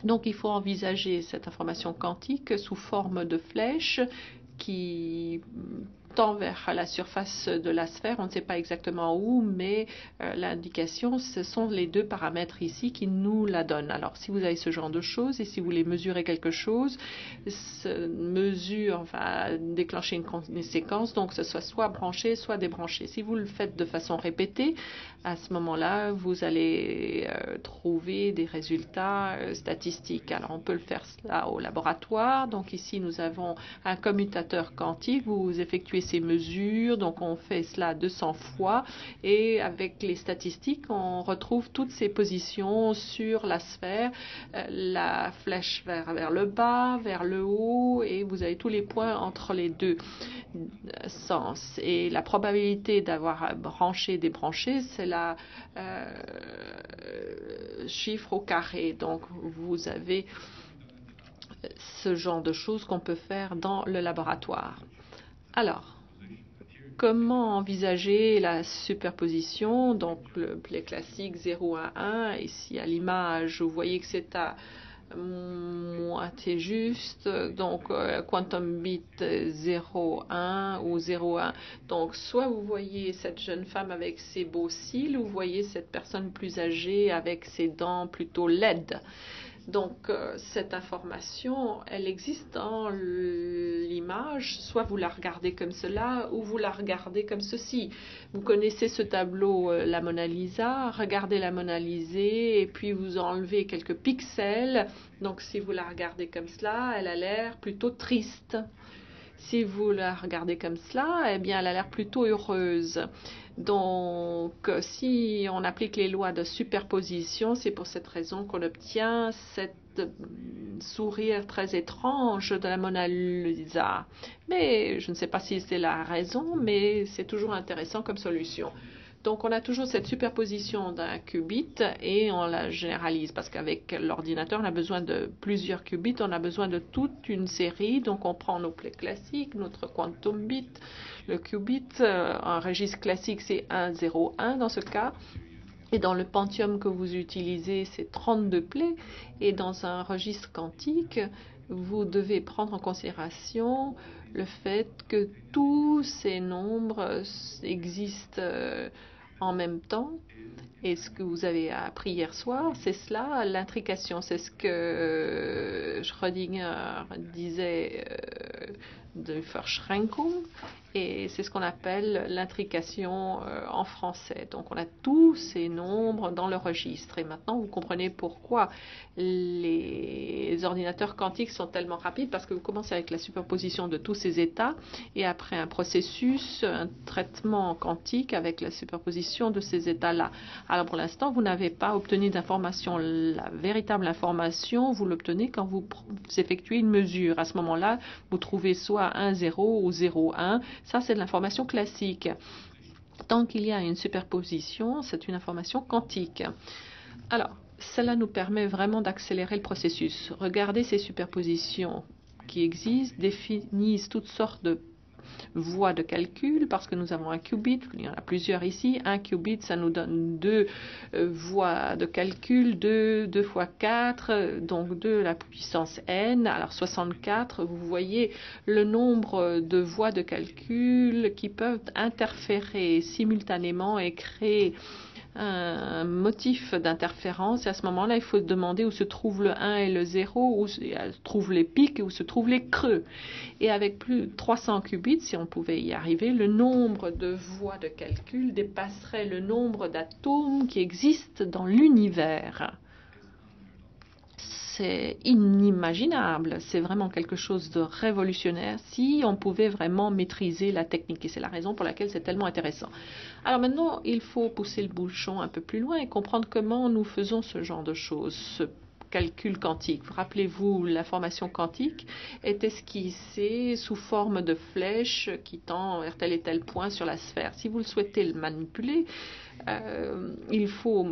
Donc, il faut envisager cette information quantique sous forme de flèche qui tend vers la surface de la sphère. On ne sait pas exactement où, mais l'indication, ce sont les deux paramètres ici qui nous la donnent. Alors, si vous avez ce genre de choses et si vous voulez mesurer quelque chose, cette mesure va déclencher une séquence, donc ce soit branché, soit débranché. Si vous le faites de façon répétée, à ce moment-là, vous allez trouver des résultats statistiques. Alors, on peut le faire cela au laboratoire. Donc, ici, nous avons un commutateur quantique. Vous effectuez ces mesures, donc on fait cela 200 fois, et avec les statistiques, on retrouve toutes ces positions sur la sphère, la flèche vers le bas, vers le haut, et vous avez tous les points entre les deux sens. Et la probabilité d'avoir branché, débranché, c'est la chiffre au carré. Donc vous avez ce genre de choses qu'on peut faire dans le laboratoire. Alors, comment envisager la superposition? Donc, le play classique 0 à 1. Ici, à l'image, vous voyez que c'est à moitié juste. Donc, quantum bit 0, 1 ou 0, 1. Donc, soit vous voyez cette jeune femme avec ses beaux cils, ou vous voyez cette personne plus âgée avec ses dents plutôt laides. Donc, cette information, elle existe dans l'image. Soit vous la regardez comme cela, ou vous la regardez comme ceci. Vous connaissez ce tableau, la Mona Lisa. Regardez la Mona Lisa et puis vous enlevez quelques pixels. Donc, si vous la regardez comme cela, elle a l'air plutôt triste. Si vous la regardez comme cela, eh bien, elle a l'air plutôt heureuse. Donc, si on applique les lois de superposition, c'est pour cette raison qu'on obtient cette sourire très étrange de la Mona Lisa. Mais je ne sais pas si c'est la raison, mais c'est toujours intéressant comme solution. Donc, on a toujours cette superposition d'un qubit et on la généralise parce qu'avec l'ordinateur, on a besoin de plusieurs qubits, on a besoin de toute une série. Donc, on prend nos clés classiques, notre quantum bit, le qubit. Un registre classique, c'est 1, 0, 1 dans ce cas. Et dans le Pentium que vous utilisez, c'est 32 clés. Et dans un registre quantique, vous devez prendre en considération le fait que tous ces nombres existent en même temps. Et ce que vous avez appris hier soir, c'est cela, l'intrication. C'est ce que Schrödinger disait de Verschränkung. Et c'est ce qu'on appelle l'intrication en français. Donc on a tous ces nombres dans le registre. Et maintenant, vous comprenez pourquoi les ordinateurs quantiques sont tellement rapides, parce que vous commencez avec la superposition de tous ces états, et après un processus, un traitement quantique avec la superposition de ces états-là. Alors pour l'instant, vous n'avez pas obtenu d'information. La véritable information, vous l'obtenez quand vous effectuez une mesure. À ce moment-là, vous trouvez soit 1, 0 ou 0, 1. Ça, c'est de l'information classique. Tant qu'il y a une superposition, c'est une information quantique. Alors, cela nous permet vraiment d'accélérer le processus. Regardez ces superpositions qui existent, définissent toutes sortes de voies de calcul, parce que nous avons un qubit, il y en a plusieurs ici. Un qubit, ça nous donne 2 voies de calcul, 2 fois 4, donc 2 la puissance n, alors 64. Vous voyez le nombre de voies de calcul qui peuvent interférer simultanément et créer un motif d'interférence. Et à ce moment-là, il faut demander où se trouve le 1 et le 0, où se trouvent les pics et où se trouvent les creux. Et avec plus de 300 qubits, si on pouvait y arriver, le nombre de voies de calcul dépasserait le nombre d'atomes qui existent dans l'univers. C'est inimaginable, c'est vraiment quelque chose de révolutionnaire si on pouvait vraiment maîtriser la technique. Et c'est la raison pour laquelle c'est tellement intéressant. Alors maintenant, il faut pousser le bouchon un peu plus loin et comprendre comment nous faisons ce genre de choses, ce calcul quantique. Rappelez-vous, l'information quantique est esquissée sous forme de flèches qui tend vers tel et tel point sur la sphère. Si vous le souhaitez le manipuler, il faut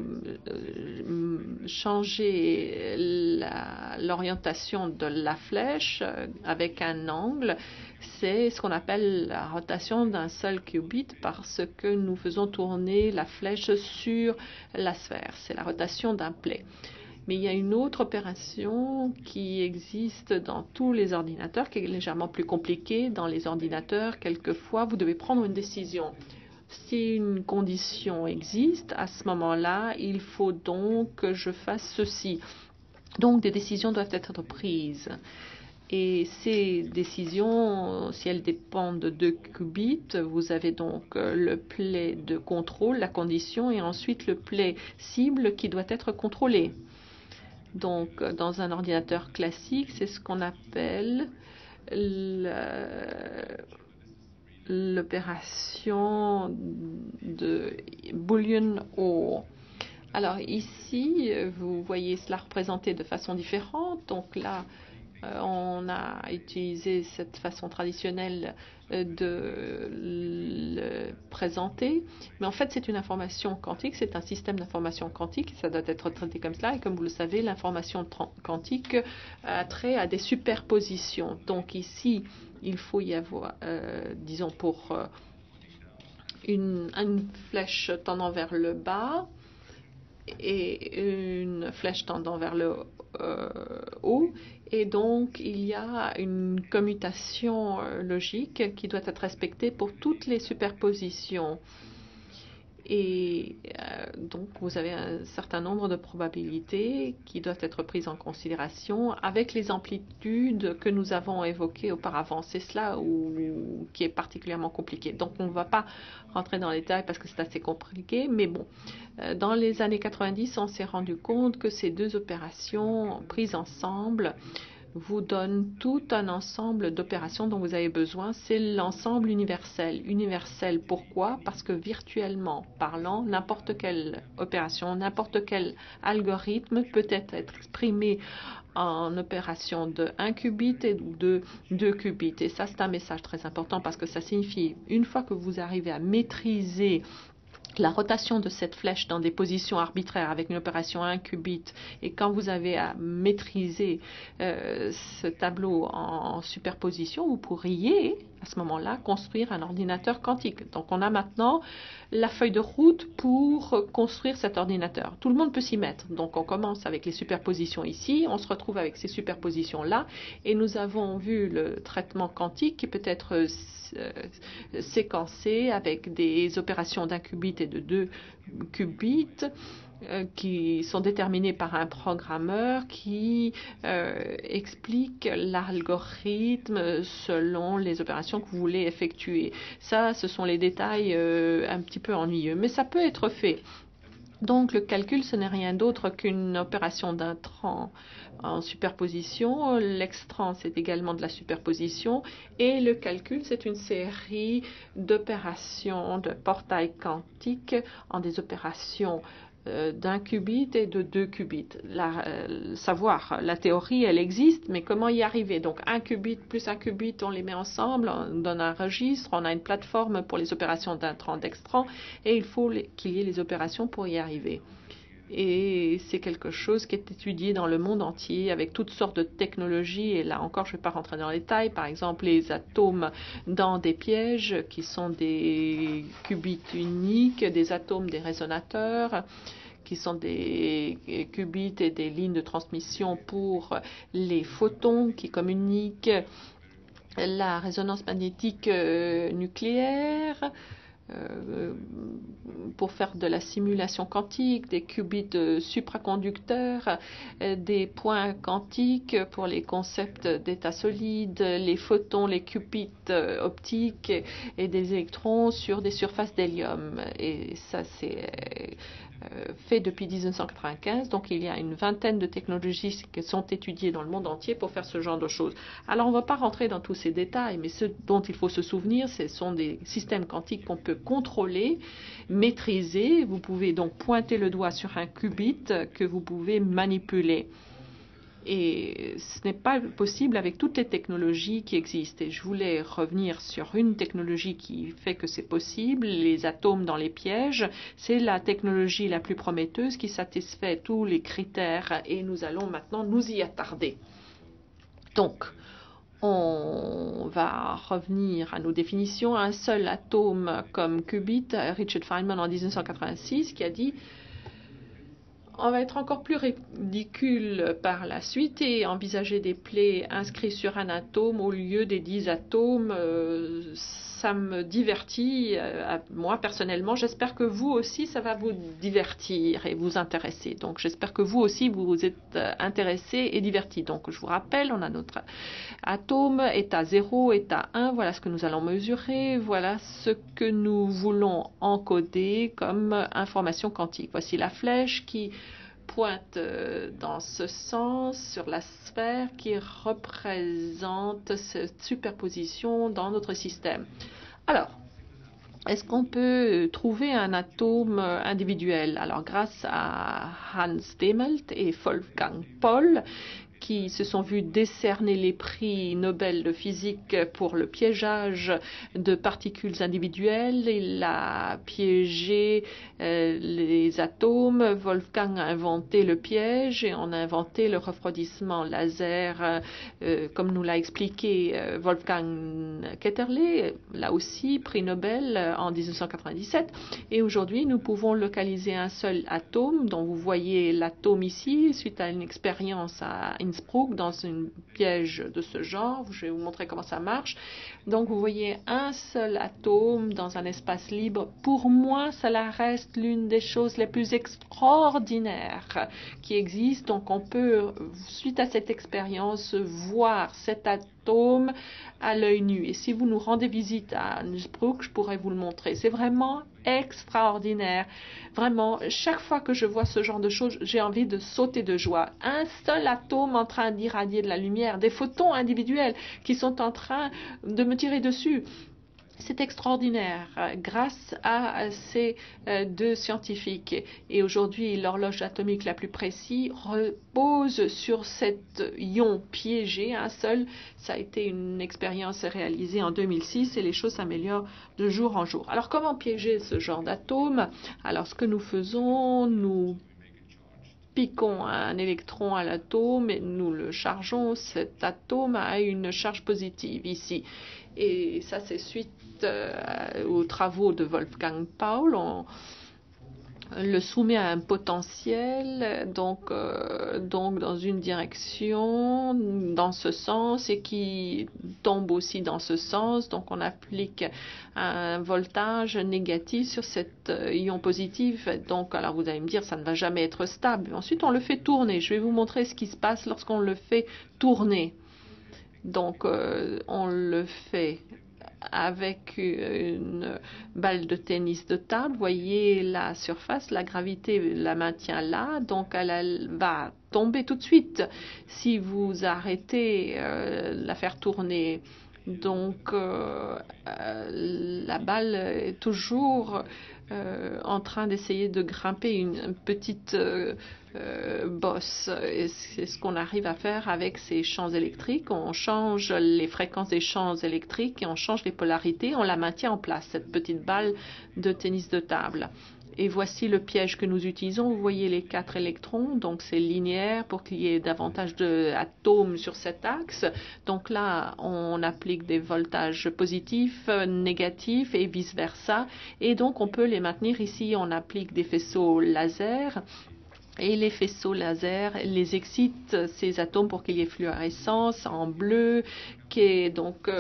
changer l'orientation de la flèche avec un angle. C'est ce qu'on appelle la rotation d'un seul qubit, parce que nous faisons tourner la flèche sur la sphère. C'est la rotation d'un play. Mais il y a une autre opération qui existe dans tous les ordinateurs, qui est légèrement plus compliquée. Dans les ordinateurs, quelquefois, vous devez prendre une décision. Si une condition existe, à ce moment-là, il faut donc que je fasse ceci. Donc, des décisions doivent être prises. Et ces décisions, si elles dépendent de 2 qubits, vous avez donc le play de contrôle, la condition, et ensuite le play cible qui doit être contrôlé. Donc, dans un ordinateur classique, c'est ce qu'on appelle l'opération de Boolean OR. Alors ici, vous voyez cela représenté de façon différente. Donc là, on a utilisé cette façon traditionnelle de le présenter, mais en fait c'est une information quantique, c'est un système d'information quantique, ça doit être traité comme cela, et comme vous le savez, l'information quantique a trait à des superpositions. Donc ici, il faut y avoir, disons pour une flèche tendant vers le bas, et une flèche tendant vers le haut, et donc il y a une commutation logique qui doit être respectée pour toutes les superpositions. Et donc, vous avez un certain nombre de probabilités qui doivent être prises en considération avec les amplitudes que nous avons évoquées auparavant. C'est cela qui est particulièrement compliqué. Donc, on ne va pas rentrer dans les détails parce que c'est assez compliqué. Mais bon, dans les années 90, on s'est rendu compte que ces deux opérations prises ensemble vous donne tout un ensemble d'opérations dont vous avez besoin. C'est l'ensemble universel. Universel, pourquoi? Parce que virtuellement parlant, n'importe quelle opération, n'importe quel algorithme peut être exprimé en opération de 1 qubit et de 2 qubits. Et ça, c'est un message très important parce que ça signifie, une fois que vous arrivez à maîtriser la rotation de cette flèche dans des positions arbitraires avec une opération 1 qubit, et quand vous avez à maîtriser ce tableau en superposition, vous pourriez à ce moment-là construire un ordinateur quantique. Donc on a maintenant la feuille de route pour construire cet ordinateur. Tout le monde peut s'y mettre. Donc on commence avec les superpositions ici, on se retrouve avec ces superpositions-là, et nous avons vu le traitement quantique qui peut être séquencé avec des opérations d'1 qubit et de 2 qubits qui sont déterminés par un programmeur qui explique l'algorithme selon les opérations que vous voulez effectuer. Ça, ce sont les détails un petit peu ennuyeux, mais ça peut être fait. Donc le calcul, ce n'est rien d'autre qu'une opération d'intrant en superposition. L'extrant, c'est également de la superposition. Et le calcul, c'est une série d'opérations de portail quantique en des opérations d'1 qubit et de 2 qubits. Savoir, la théorie, elle existe, mais comment y arriver? Donc 1 qubit plus 1 qubit, on les met ensemble, on donne un registre, on a une plateforme pour les opérations d'intrant, d'extrant, et il faut qu'il y ait les opérations pour y arriver. Et c'est quelque chose qui est étudié dans le monde entier avec toutes sortes de technologies. Et là encore, je ne vais pas rentrer dans les détails. Par exemple, les atomes dans des pièges qui sont des qubits uniques, des atomes des résonateurs qui sont des qubits et des lignes de transmission pour les photons qui communiquent, la résonance magnétique nucléaire, pour faire de la simulation quantique, des qubits supraconducteurs, des points quantiques pour les concepts d'état solide, les photons, les qubits optiques et des électrons sur des surfaces d'hélium. Et ça, c'est fait depuis 1995, donc il y a une vingtaine de technologies qui sont étudiées dans le monde entier pour faire ce genre de choses. Alors on ne va pas rentrer dans tous ces détails, mais ce dont il faut se souvenir, ce sont des systèmes quantiques qu'on peut contrôler, maîtriser. Vous pouvez donc pointer le doigt sur un qubit que vous pouvez manipuler. Et ce n'est pas possible avec toutes les technologies qui existent. Et je voulais revenir sur une technologie qui fait que c'est possible, les atomes dans les pièges. C'est la technologie la plus prometteuse qui satisfait tous les critères et nous allons maintenant nous y attarder. Donc, on va revenir à nos définitions. Un seul atome comme qubit, Richard Feynman en 1986 qui a dit: on va être encore plus ridicule par la suite et envisager des plaies inscrits sur un atome au lieu des 10 atomes. Ça me divertit, moi personnellement. J'espère que vous aussi, ça va vous divertir et vous intéresser. Donc j'espère que vous aussi, vous êtes intéressés et divertis. Donc je vous rappelle, on a notre atome, état 0, état 1. Voilà ce que nous allons mesurer. Voilà ce que nous voulons encoder comme information quantique. Voici la flèche qui pointe dans ce sens sur la sphère qui représente cette superposition dans notre système. Alors, est-ce qu'on peut trouver un atome individuel? Alors, grâce à Hans Dehmelt et Wolfgang Paul, qui se sont vus décerner les prix Nobel de physique pour le piégeage de particules individuelles. Il a piégé les atomes. Wolfgang a inventé le piège et on a inventé le refroidissement laser, comme nous l'a expliqué Wolfgang Ketterle, là aussi prix Nobel en 1997. Et aujourd'hui, nous pouvons localiser un seul atome, dont vous voyez l'atome ici, suite à une expérience à Innsbruck dans un piège de ce genre. Je vais vous montrer comment ça marche. Donc, vous voyez un seul atome dans un espace libre. Pour moi, cela reste l'une des choses les plus extraordinaires qui existent. Donc, on peut, suite à cette expérience, voir cet atome à l'œil nu. Et si vous nous rendez visite à Innsbruck, je pourrais vous le montrer. C'est vraiment extraordinaire. Vraiment, chaque fois que je vois ce genre de choses, j'ai envie de sauter de joie. Un seul atome en train d'irradier de la lumière, des photons individuels qui sont en train de me tirer dessus. C'est extraordinaire grâce à ces deux scientifiques. Et aujourd'hui, l'horloge atomique la plus précise repose sur cet ion piégé, un seul. Ça a été une expérience réalisée en 2006 et les choses s'améliorent de jour en jour. Alors, comment piéger ce genre d'atome? Alors, ce que nous faisons, nous piquons un électron à l'atome et nous le chargeons. Cet atome a une charge positive ici. Et ça, c'est suite aux travaux de Wolfgang Paul. On le soumet à un potentiel, donc dans une direction, dans ce sens, et qui tombe aussi dans ce sens. Donc, on applique un voltage négatif sur cet ion positif. Donc, alors vous allez me dire, ça ne va jamais être stable. Ensuite, on le fait tourner. Je vais vous montrer ce qui se passe lorsqu'on le fait tourner. Donc, on le fait avec une balle de tennis de table. Vous voyez la surface, la gravité la maintient là, donc elle va tomber tout de suite si vous arrêtez la faire tourner. Donc la balle est toujours en train d'essayer de grimper une petite bosse. Et c'est ce qu'on arrive à faire avec ces champs électriques. On change les fréquences des champs électriques et on change les polarités. On la maintient en place, cette petite balle de tennis de table. Et voici le piège que nous utilisons. Vous voyez les 4 électrons, donc c'est linéaire pour qu'il y ait davantage d'atomes sur cet axe. Donc là, on applique des voltages positifs, négatifs et vice-versa. Et donc, on peut les maintenir ici. On applique des faisceaux laser. Et les faisceaux laser les excitent, ces atomes, pour qu'il y ait fluorescence en bleu, qui est donc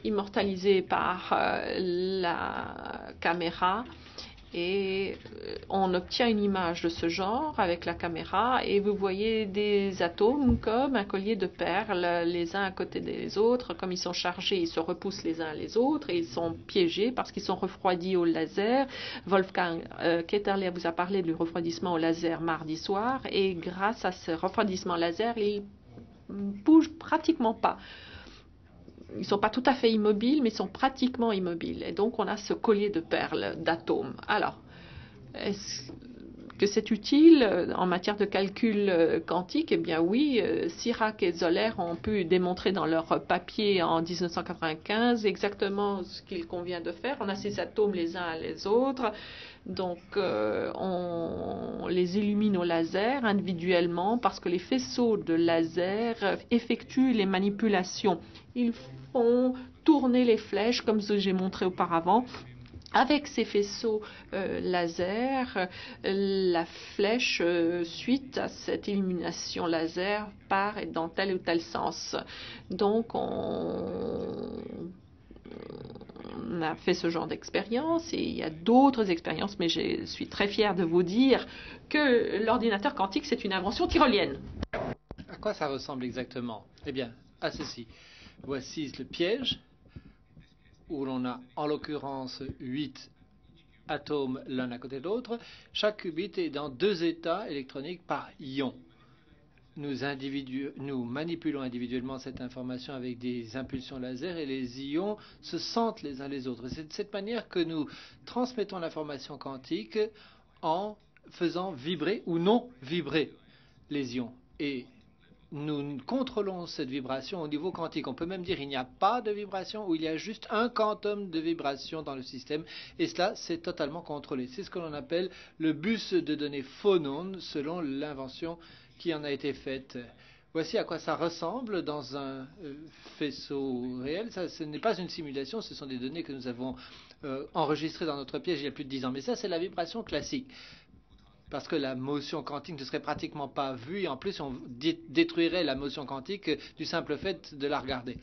immortalisé par la caméra. Et on obtient une image de ce genre avec la caméra et vous voyez des atomes comme un collier de perles, les uns à côté des autres. Comme ils sont chargés, ils se repoussent les uns les autres et ils sont piégés parce qu'ils sont refroidis au laser. Wolfgang Ketterle vous a parlé du refroidissement au laser mardi soir et grâce à ce refroidissement laser, ils ne bougent pratiquement pas. Ils ne sont pas tout à fait immobiles, mais ils sont pratiquement immobiles. Et donc, on a ce collier de perles, d'atomes. Alors, est-ce que c'est utile en matière de calcul quantique? Eh bien oui, Sirac et Zoller ont pu démontrer dans leur papier en 1995 exactement ce qu'il convient de faire. On a ces atomes les uns à les autres. Donc, on les illumine au laser individuellement parce que les faisceaux de laser effectuent les manipulations. Ils font tourner les flèches comme ce que j'ai montré auparavant. Avec ces faisceaux laser, la flèche, suite à cette illumination laser, part dans tel ou tel sens. Donc, on a fait ce genre d'expérience et il y a d'autres expériences, mais je suis très fière de vous dire que l'ordinateur quantique, c'est une invention tyrolienne. À quoi ça ressemble exactement? Eh bien, à ceci. Voici le piège où l'on a en l'occurrence 8 atomes l'un à côté de l'autre. Chaque qubit est dans 2 états électroniques par ion. Nous manipulons individuellement cette information avec des impulsions laser et les ions se sentent les uns les autres. C'est de cette manière que nous transmettons l'information quantique en faisant vibrer ou non vibrer les ions. Et nous contrôlons cette vibration au niveau quantique. On peut même dire qu'il n'y a pas de vibration ou il y a juste un quantum de vibration dans le système. Et cela, c'est totalement contrôlé. C'est ce que l'on appelle le bus de données phonon selon l'invention qui en a été faite. Voici à quoi ça ressemble dans un faisceau réel. Ça, ce n'est pas une simulation, ce sont des données que nous avons enregistrées dans notre piège il y a plus de 10 ans. Mais ça, c'est la vibration classique. parce que la motion quantique ne serait pratiquement pas vue, et en plus on détruirait la motion quantique du simple fait de la regarder.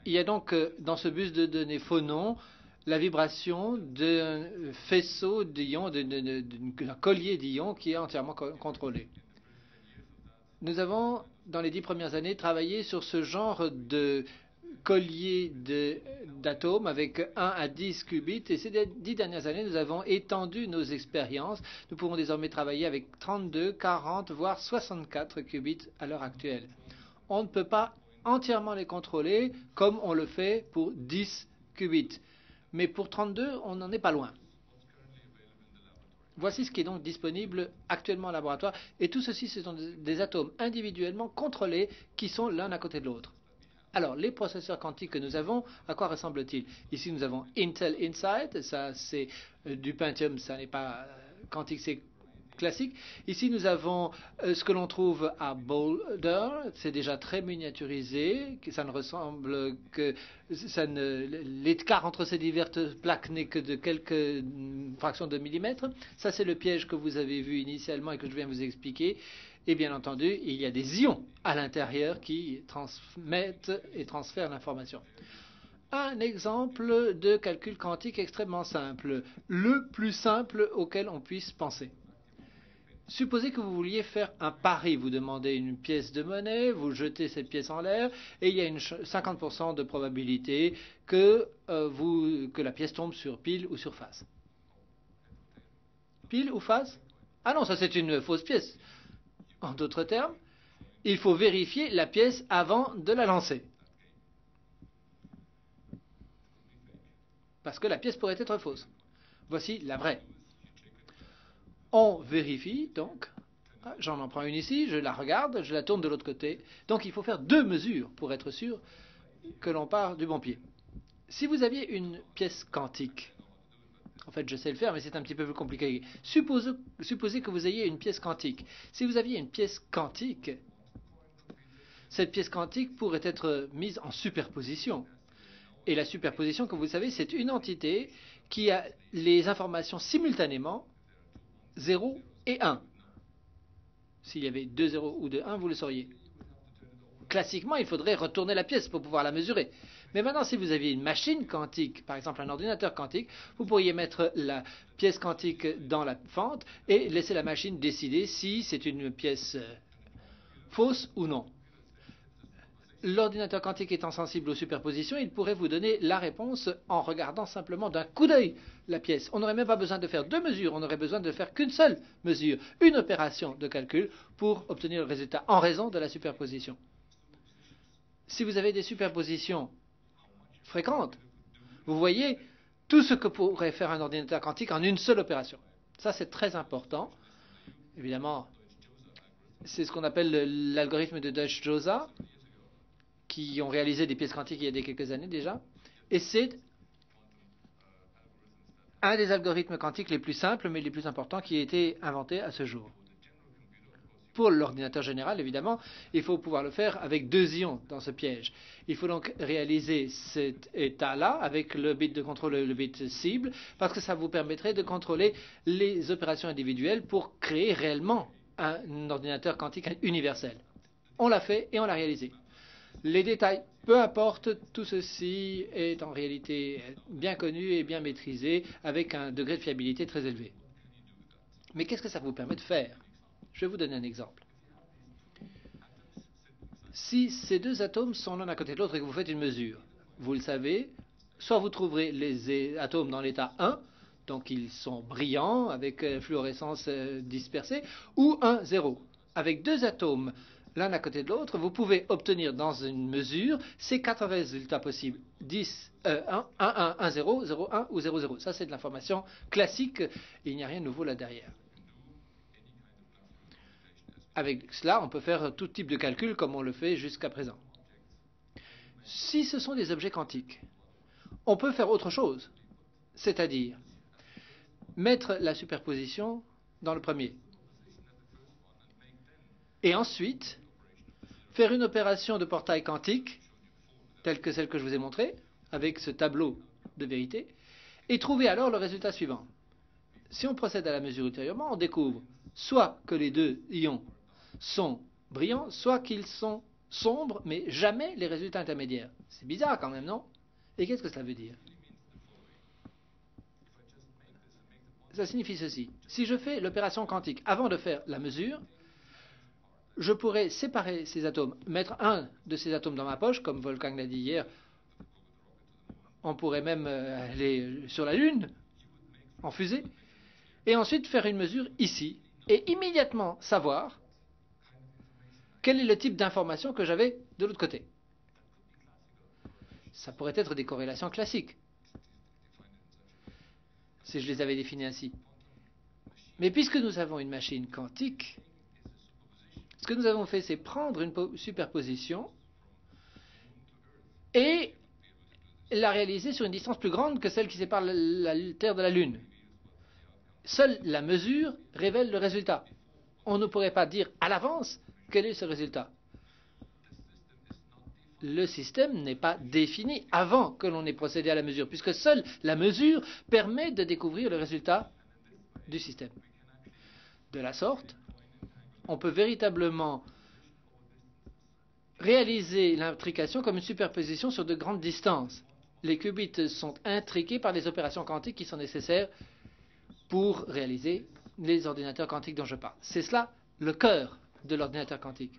Il y a donc dans ce bus de données phonon la vibration d'un faisceau d'ions, d'un collier d'ions qui est entièrement contrôlé. Nous avons, dans les 10 premières années, travaillé sur ce genre de collier d'atomes avec 1 à 10 qubits. Et ces 10 dernières années, nous avons étendu nos expériences. Nous pouvons désormais travailler avec 32, 40, voire 64 qubits à l'heure actuelle. On ne peut pas entièrement les contrôler comme on le fait pour 10 qubits. Mais pour 32, on n'en est pas loin. Voici ce qui est donc disponible actuellement au laboratoire. Et tout ceci, ce sont des atomes individuellement contrôlés qui sont l'un à côté de l'autre. Alors, les processeurs quantiques que nous avons, à quoi ressemblent-ils? Ici, nous avons Intel Inside. Ça, c'est du Pentium. Ça n'est pas quantique, c'est classique. Ici, nous avons ce que l'on trouve à Boulder. C'est déjà très miniaturisé. Ça ne ressemble que l'écart entre ces diverses plaques n'est que de quelques fractions de millimètres. Ça, c'est le piège que vous avez vu initialement et que je viens vous expliquer. Et bien entendu, il y a des ions à l'intérieur qui transmettent et transfèrent l'information. Un exemple de calcul quantique extrêmement simple, le plus simple auquel on puisse penser. Supposez que vous vouliez faire un pari, vous demandez une pièce de monnaie, vous jetez cette pièce en l'air et il y a 50% de probabilité que la pièce tombe sur pile ou sur face. Pile ou face? Ah non, ça c'est une fausse pièce. En d'autres termes, il faut vérifier la pièce avant de la lancer. Parce que la pièce pourrait être fausse. Voici la vraie. On vérifie, donc, j'en prends une ici, je la regarde, je la tourne de l'autre côté. Donc il faut faire 2 mesures pour être sûr que l'on part du bon pied. Si vous aviez une pièce quantique, en fait je sais le faire mais c'est un petit peu plus compliqué. Supposez que vous ayez une pièce quantique. Si vous aviez une pièce quantique, cette pièce quantique pourrait être mise en superposition. Et la superposition, comme vous le savez, c'est une entité qui a les informations simultanément 0 et 1. S'il y avait 2 0 ou 2 1, vous le sauriez. Classiquement, il faudrait retourner la pièce pour pouvoir la mesurer. Mais maintenant, si vous aviez une machine quantique, par exemple un ordinateur quantique, vous pourriez mettre la pièce quantique dans la fente et laisser la machine décider si c'est une pièce fausse ou non. L'ordinateur quantique étant sensible aux superpositions, il pourrait vous donner la réponse en regardant simplement d'un coup d'œil la pièce. On n'aurait même pas besoin de faire 2 mesures, on aurait besoin de faire qu'une seule mesure, une opération de calcul pour obtenir le résultat en raison de la superposition. Si vous avez des superpositions fréquentes, vous voyez tout ce que pourrait faire un ordinateur quantique en une seule opération. Ça, c'est très important. Évidemment, c'est ce qu'on appelle l'algorithme de Deutsch-Jozsa, qui ont réalisé des pièces quantiques il y a quelques années déjà. Et c'est un des algorithmes quantiques les plus simples, mais les plus importants qui a été inventé à ce jour. Pour l'ordinateur général, évidemment, il faut pouvoir le faire avec 2 ions dans ce piège. Il faut donc réaliser cet état-là avec le bit de contrôle et le bit cible, parce que ça vous permettrait de contrôler les opérations individuelles pour créer réellement un ordinateur quantique universel. On l'a fait et on l'a réalisé. Les détails, peu importe, tout ceci est en réalité bien connu et bien maîtrisé avec un degré de fiabilité très élevé. Mais qu'est-ce que ça vous permet de faire? Je vais vous donner un exemple. Si ces 2 atomes sont l'un à côté de l'autre et que vous faites une mesure, vous le savez, soit vous trouverez les atomes dans l'état 1, donc ils sont brillants avec fluorescence dispersée, ou un 0. Avec 2 atomes l'un à côté de l'autre, vous pouvez obtenir dans une mesure ces 4 résultats possibles. 10, 1, 1, 1, 0, 0, 1 ou 0, 0. Ça, c'est de l'information classique. Il n'y a rien de nouveau là derrière. Avec cela, on peut faire tout type de calcul comme on le fait jusqu'à présent. Si ce sont des objets quantiques, on peut faire autre chose. C'est-à-dire mettre la superposition dans le premier. Et ensuite, faire une opération de portail quantique, telle que celle que je vous ai montrée, avec ce tableau de vérité, et trouver alors le résultat suivant. Si on procède à la mesure ultérieurement, on découvre soit que les deux ions sont brillants, soit qu'ils sont sombres, mais jamais les résultats intermédiaires. C'est bizarre quand même, non? Et qu'est-ce que cela veut dire? Ça signifie ceci. Si je fais l'opération quantique avant de faire la mesure, je pourrais séparer ces atomes, mettre un de ces atomes dans ma poche, comme Wolfgang l'a dit hier. On pourrait même aller sur la Lune, en fusée, et ensuite faire une mesure ici, et immédiatement savoir quel est le type d'information que j'avais de l'autre côté. Ça pourrait être des corrélations classiques, si je les avais définies ainsi. Mais puisque nous avons une machine quantique, ce que nous avons fait, c'est prendre une superposition et la réaliser sur une distance plus grande que celle qui sépare la Terre de la Lune. Seule la mesure révèle le résultat. On ne pourrait pas dire à l'avance quel est ce résultat. Le système n'est pas défini avant que l'on ait procédé à la mesure, puisque seule la mesure permet de découvrir le résultat du système. De la sorte, on peut véritablement réaliser l'intrication comme une superposition sur de grandes distances. Les qubits sont intriqués par les opérations quantiques qui sont nécessaires pour réaliser les ordinateurs quantiques dont je parle. C'est cela le cœur de l'ordinateur quantique.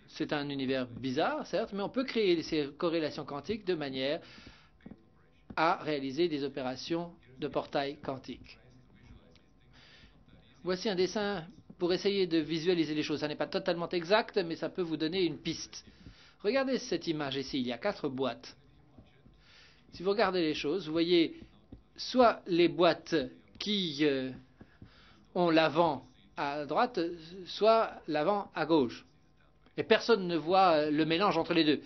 C'est un univers bizarre, certes, mais on peut créer ces corrélations quantiques de manière à réaliser des opérations de portail quantique. Voici un dessin pour essayer de visualiser les choses. Ça n'est pas totalement exact, mais ça peut vous donner une piste. Regardez cette image ici, il y a 4 boîtes. Si vous regardez les choses, vous voyez soit les boîtes qui ont l'avant à droite, soit l'avant à gauche. Et personne ne voit le mélange entre les deux.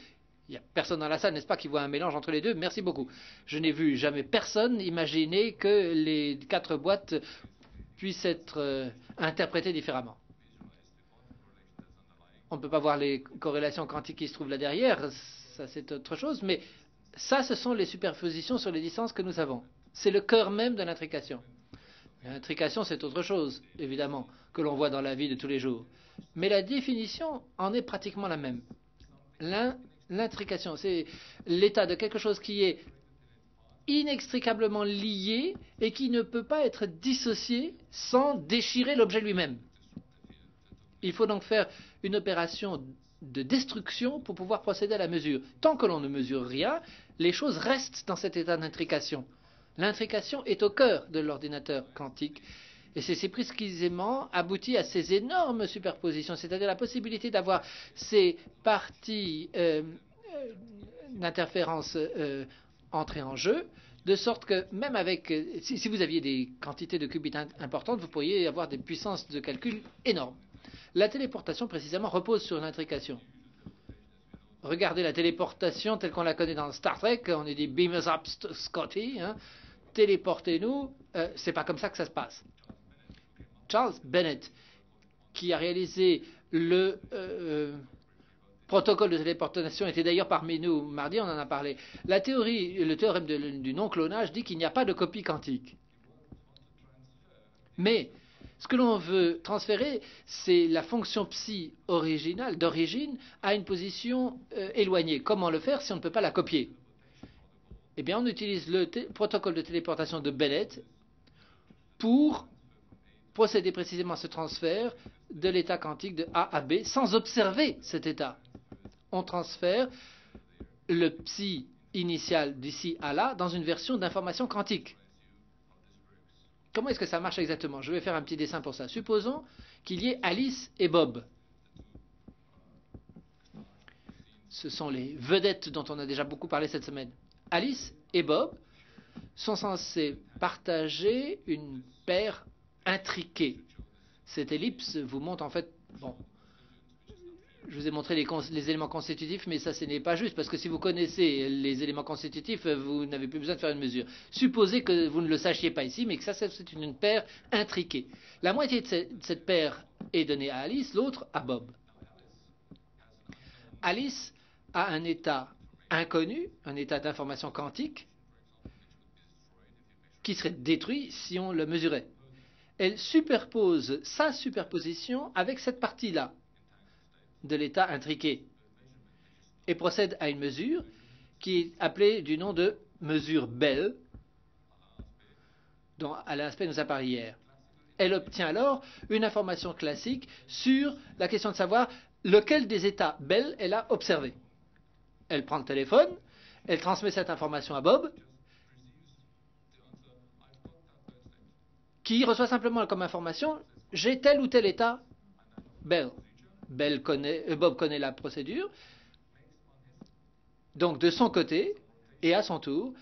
Il n'y a personne dans la salle, n'est-ce pas, qui voit un mélange entre les deux? Merci beaucoup. Je n'ai vu jamais personne imaginer que les 4 boîtes puissent être interprétées différemment. On ne peut pas voir les corrélations quantiques qui se trouvent là derrière, ça c'est autre chose, mais ça, ce sont les superpositions sur les distances que nous avons. C'est le cœur même de l'intrication. L'intrication, c'est autre chose, évidemment, que l'on voit dans la vie de tous les jours. Mais la définition en est pratiquement la même. L'intrication, c'est l'état de quelque chose qui est inextricablement lié et qui ne peut pas être dissocié sans déchirer l'objet lui-même. Il faut donc faire une opération de destruction pour pouvoir procéder à la mesure. Tant que l'on ne mesure rien, les choses restent dans cet état d'intrication. L'intrication est au cœur de l'ordinateur quantique. Et c'est précisément abouti à ces énormes superpositions, c'est-à-dire la possibilité d'avoir ces parties d'interférence entrer en jeu, de sorte que même avec, si vous aviez des quantités de qubits importantes, vous pourriez avoir des puissances de calcul énormes. La téléportation, précisément, repose sur l'intrication. Regardez la téléportation telle qu'on la connaît dans Star Trek, on est dit « beam us up, Scotty hein. », téléportez-nous, c'est pas comme ça que ça se passe. Charles Bennett, qui a réalisé le protocole de téléportation, était d'ailleurs parmi nous mardi, on en a parlé. La théorie, le théorème du non-clonage dit qu'il n'y a pas de copie quantique. Mais ce que l'on veut transférer, c'est la fonction psi originale, d'origine, à une position éloignée. Comment le faire si on ne peut pas la copier? Eh bien, on utilise le protocole de téléportation de Bennett pour procéder précisément à ce transfert de l'état quantique de A à B sans observer cet état. On transfère le psi initial d'ici à là dans une version d'information quantique. Comment est-ce que ça marche exactement? Je vais faire un petit dessin pour ça. Supposons qu'il y ait Alice et Bob. Ce sont les vedettes dont on a déjà beaucoup parlé cette semaine. Alice et Bob sont censés partager une paire intriquée. Cette ellipse vous montre en fait... Bon, je vous ai montré les éléments constitutifs, mais ça, ce n'est pas juste, parce que si vous connaissez les éléments constitutifs, vous n'avez plus besoin de faire une mesure. Supposez que vous ne le sachiez pas ici, mais que ça, c'est une paire intriquée. La moitié de cette paire est donnée à Alice, l'autre à Bob. Alice a un état inconnu, un état d'information quantique, qui serait détruit si on le mesurait. Elle superpose sa superposition avec cette partie-là de l'état intriqué et procède à une mesure qui est appelée du nom de mesure Bell, dont à l'aspect nous a parlé hier. Elle obtient alors une information classique sur la question de savoir lequel des états Bell elle a observé. Elle prend le téléphone, elle transmet cette information à Bob, qui reçoit simplement comme information « j'ai tel ou tel état Bell ». Bob connaît la procédure. Donc de son côté, et à son tour,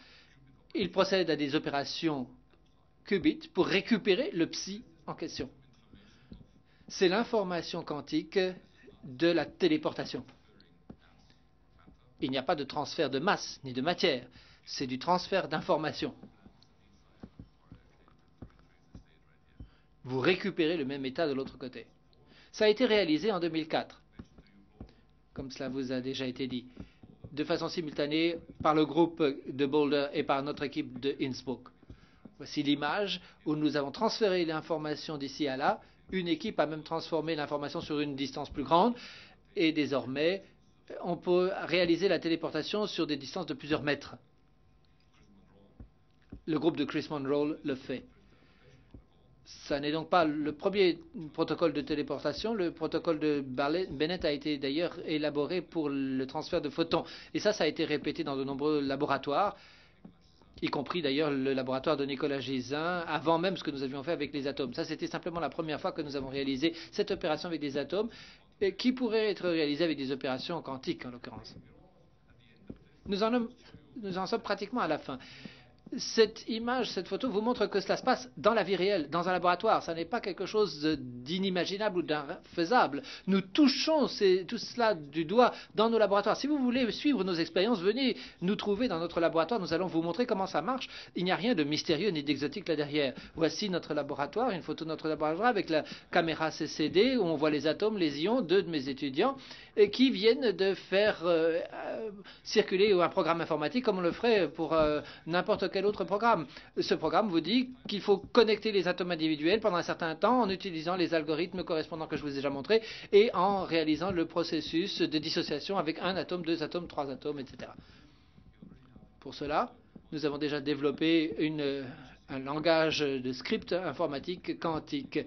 il procède à des opérations qubit pour récupérer le psi en question. C'est l'information quantique de la téléportation. Il n'y a pas de transfert de masse ni de matière, c'est du transfert d'information. Vous récupérez le même état de l'autre côté. Ça a été réalisé en 2004, comme cela vous a déjà été dit, de façon simultanée par le groupe de Boulder et par notre équipe de Innsbruck. Voici l'image où nous avons transféré l'information d'ici à là. Une équipe a même transformé l'information sur une distance plus grande et désormais, on peut réaliser la téléportation sur des distances de plusieurs mètres. Le groupe de Chris Monroe le fait. Ce n'est donc pas le premier protocole de téléportation. Le protocole de Bennett a été d'ailleurs élaboré pour le transfert de photons. Et ça a été répété dans de nombreux laboratoires, y compris d'ailleurs le laboratoire de Nicolas Gisin, avant même ce que nous avions fait avec les atomes. Ça, c'était simplement la première fois que nous avons réalisé cette opération avec des atomes, qui pourrait être réalisée avec des opérations quantiques, en l'occurrence. Nous en sommes pratiquement à la fin. Cette image, cette photo vous montre que cela se passe dans la vie réelle, dans un laboratoire. Ce n'est pas quelque chose d'inimaginable ou d'infaisable. Nous touchons tout cela du doigt dans nos laboratoires. Si vous voulez suivre nos expériences, venez nous trouver dans notre laboratoire. Nous allons vous montrer comment ça marche. Il n'y a rien de mystérieux ni d'exotique là derrière. Voici notre laboratoire, une photo de notre laboratoire avec la caméra CCD où on voit les atomes, les ions, deux de mes étudiants qui viennent de faire circuler un programme informatique comme on le ferait pour n'importe quel autre programme. Ce programme vous dit qu'il faut connecter les atomes individuels pendant un certain temps en utilisant les algorithmes correspondants que je vous ai déjà montrés et en réalisant le processus de dissociation avec un atome, deux atomes, trois atomes, etc. Pour cela, nous avons déjà développé un langage de script informatique quantique,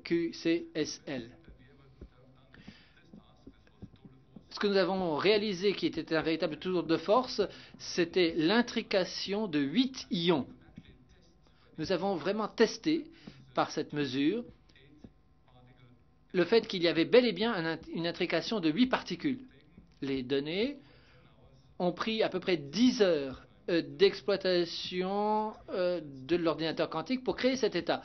QCSL. Ce que nous avons réalisé, qui était un véritable tour de force, c'était l'intrication de 8 ions. Nous avons vraiment testé, par cette mesure, le fait qu'il y avait bel et bien une intrication de 8 particules. Les données ont pris à peu près 10 heures d'exploitation de l'ordinateur quantique pour créer cet état.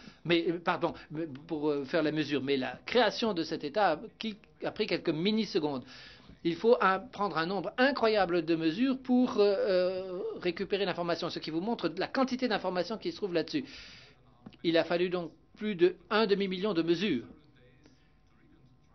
Pour faire la mesure. Mais la création de cet état a pris quelques millisecondes. Il faut prendre un nombre incroyable de mesures pour récupérer l'information, ce qui vous montre la quantité d'informations qui se trouve là-dessus. Il a fallu donc plus d'1 demi-million de mesures.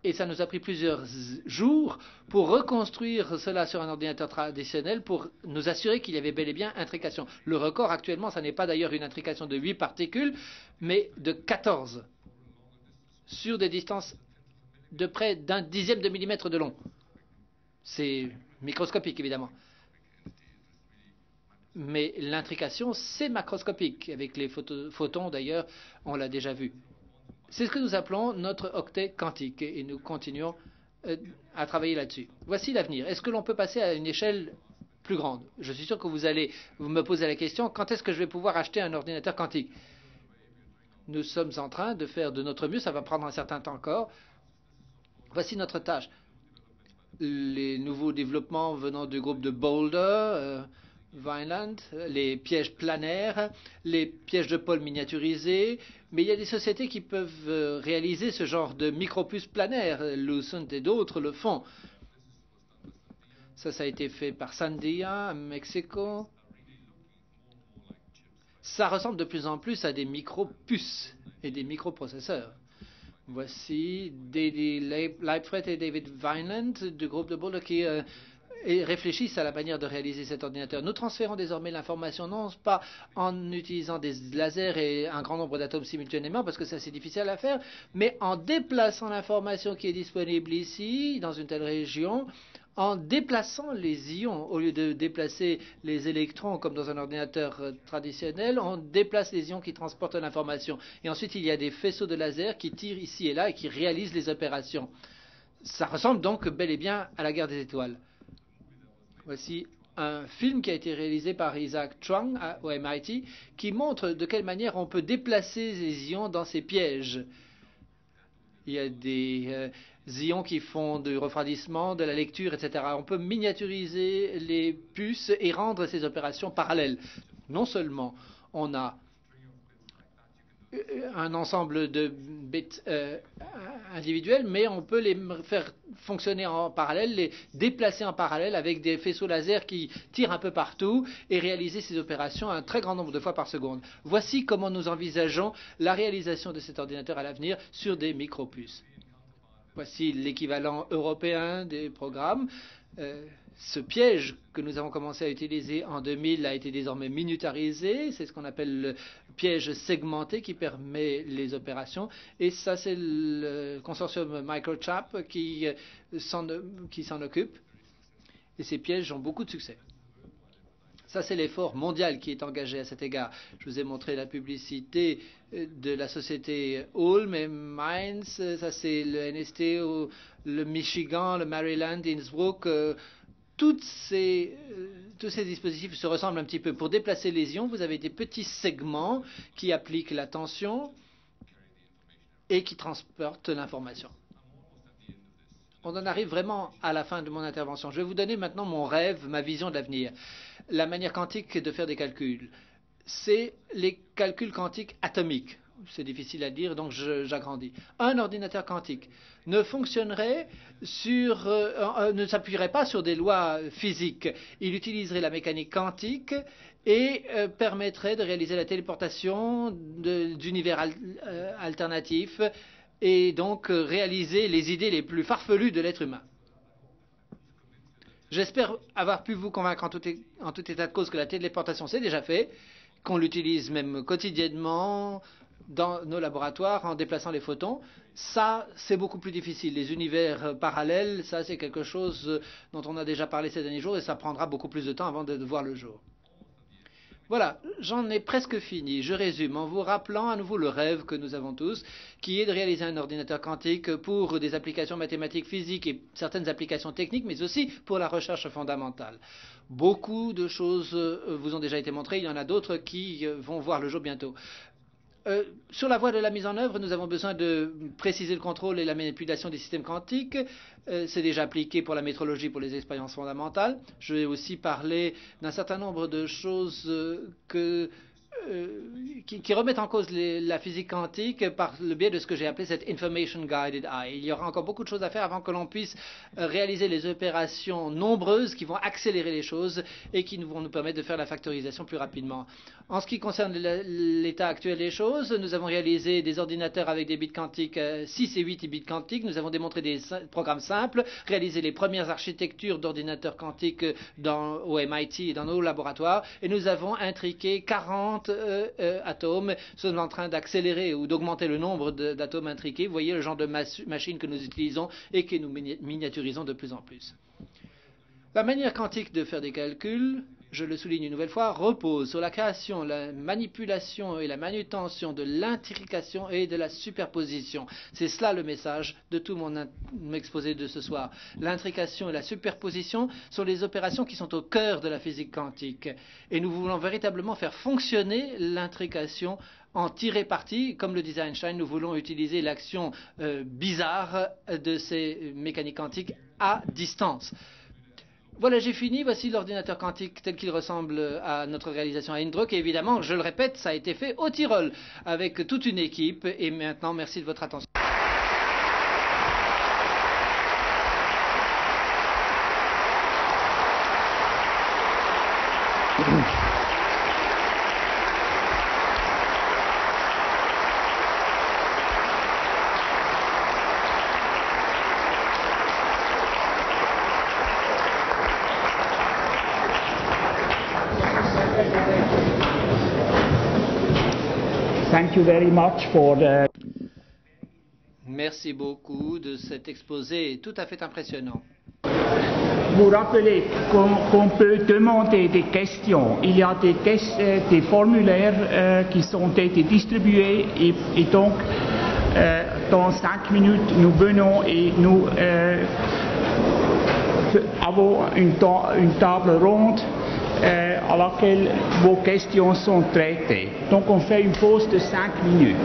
Et ça nous a pris plusieurs jours pour reconstruire cela sur un ordinateur traditionnel pour nous assurer qu'il y avait bel et bien intrication. Le record actuellement, ce n'est pas d'ailleurs une intrication de 8 particules, mais de 14 sur des distances de près d'un dixième de millimètre de long. C'est microscopique, évidemment. Mais l'intrication, c'est macroscopique. Avec les photons, d'ailleurs, on l'a déjà vu. C'est ce que nous appelons notre octet quantique. Et nous continuons à travailler là-dessus. Voici l'avenir. Est-ce que l'on peut passer à une échelle plus grande? Je suis sûr que vous allez me poser la question, quand est-ce que je vais pouvoir acheter un ordinateur quantique? Nous sommes en train de faire de notre mieux. Ça va prendre un certain temps encore. Voici notre tâche. Les nouveaux développements venant du groupe de Boulder, Vineland, les pièges planaires, les pièges de pôle miniaturisés, mais il y a des sociétés qui peuvent réaliser ce genre de micropuces planaires. Lucent et d'autres le font. Ça a été fait par Sandia, à Mexico. Ça ressemble de plus en plus à des micropuces et des microprocesseurs. Voici David Leibfried et David Vineland du groupe de Boulder qui et réfléchissent à la manière de réaliser cet ordinateur. Nous transférons désormais l'information non pas en utilisant des lasers et un grand nombre d'atomes simultanément, parce que ça c'est difficile à faire, mais en déplaçant l'information qui est disponible ici, dans une telle région, en déplaçant les ions, au lieu de déplacer les électrons comme dans un ordinateur traditionnel, on déplace les ions qui transportent l'information. Et ensuite, il y a des faisceaux de laser qui tirent ici et là et qui réalisent les opérations. Ça ressemble donc bel et bien à la guerre des étoiles. Voici un film qui a été réalisé par Isaac Chuang au MIT qui montre de quelle manière on peut déplacer les ions dans ces pièges. Il y a des ions qui font du refroidissement, de la lecture, etc. On peut miniaturiser les puces et rendre ces opérations parallèles. Non seulement on a un ensemble de bits individuels, mais on peut les faire fonctionner en parallèle, les déplacer en parallèle avec des faisceaux laser qui tirent un peu partout et réaliser ces opérations un très grand nombre de fois par seconde. Voici comment nous envisageons la réalisation de cet ordinateur à l'avenir sur des micropuces. Voici l'équivalent européen des programmes. Ce piège que nous avons commencé à utiliser en 2000 a été désormais miniaturisé. C'est ce qu'on appelle le piège segmenté qui permet les opérations. Et ça, c'est le consortium Microchip qui s'en occupe. Et ces pièges ont beaucoup de succès. Ça, c'est l'effort mondial qui est engagé à cet égard. Je vous ai montré la publicité de la société Ulm et Mainz. Ça, c'est le NST, le Michigan, le Maryland, Innsbruck. Tous ces dispositifs se ressemblent un petit peu. Pour déplacer les ions, vous avez des petits segments qui appliquent la tension et qui transportent l'information. On en arrive vraiment à la fin de mon intervention. Je vais vous donner maintenant mon rêve, ma vision de l'avenir. La manière quantique de faire des calculs, c'est les calculs quantiques atomiques. C'est difficile à dire, donc j'agrandis. Un ordinateur quantique ne fonctionnerait ne s'appuierait pas sur des lois physiques. Il utiliserait la mécanique quantique et permettrait de réaliser la téléportation d'univers alternatifs et donc réaliser les idées les plus farfelues de l'être humain. J'espère avoir pu vous convaincre en tout état de cause que la téléportation c'est déjà fait, qu'on l'utilise même quotidiennement dans nos laboratoires en déplaçant les photons. Ça, c'est beaucoup plus difficile. Les univers parallèles, ça c'est quelque chose dont on a déjà parlé ces derniers jours et ça prendra beaucoup plus de temps avant de voir le jour. Voilà, j'en ai presque fini. Je résume en vous rappelant à nouveau le rêve que nous avons tous, qui est de réaliser un ordinateur quantique pour des applications mathématiques, physiques et certaines applications techniques, mais aussi pour la recherche fondamentale. Beaucoup de choses vous ont déjà été montrées, il y en a d'autres qui vont voir le jour bientôt. Sur la voie de la mise en œuvre, nous avons besoin de préciser le contrôle et la manipulation des systèmes quantiques. C'est déjà appliqué pour la métrologie, pour les expériences fondamentales. Je vais aussi parler d'un certain nombre de choses qui remettent en cause la physique quantique par le biais de ce que j'ai appelé cette Information Guided Eye. Il y aura encore beaucoup de choses à faire avant que l'on puisse réaliser les opérations nombreuses qui vont accélérer les choses et qui vont nous permettre de faire la factorisation plus rapidement. En ce qui concerne l'état actuel des choses, nous avons réalisé des ordinateurs avec des bits quantiques 6 et 8 bits quantiques. Nous avons démontré des programmes simples, réalisé les premières architectures d'ordinateurs quantiques au MIT et dans nos laboratoires, et nous avons intriqué 40 atomes, sont en train d'accélérer ou d'augmenter le nombre d'atomes intriqués. Vous voyez le genre de machine que nous utilisons et que nous miniaturisons de plus en plus. La manière quantique de faire des calculs, je le souligne une nouvelle fois, repose sur la création, la manipulation et la manutention de l'intrication et de la superposition. C'est cela le message de tout mon exposé de ce soir. L'intrication et la superposition sont les opérations qui sont au cœur de la physique quantique. Et nous voulons véritablement faire fonctionner l'intrication, en tirer parti. Comme le disait Einstein, nous voulons utiliser l'action bizarre de ces mécaniques quantiques à distance. Voilà, j'ai fini. Voici l'ordinateur quantique tel qu'il ressemble à notre réalisation à Innsbruck. Et évidemment, je le répète, ça a été fait au Tyrol avec toute une équipe. Et maintenant, merci de votre attention. thank you very much for Merci beaucoup de cet exposé tout à fait impressionnant. vous rappelez qu'on peut demander des questions. Il y a des formulaires qui ont été distribués et donc dans 5 minutes nous venons et nous avons une table ronde à laquelle vos questions sont traitées. Donc on fait une pause de 5 minutes.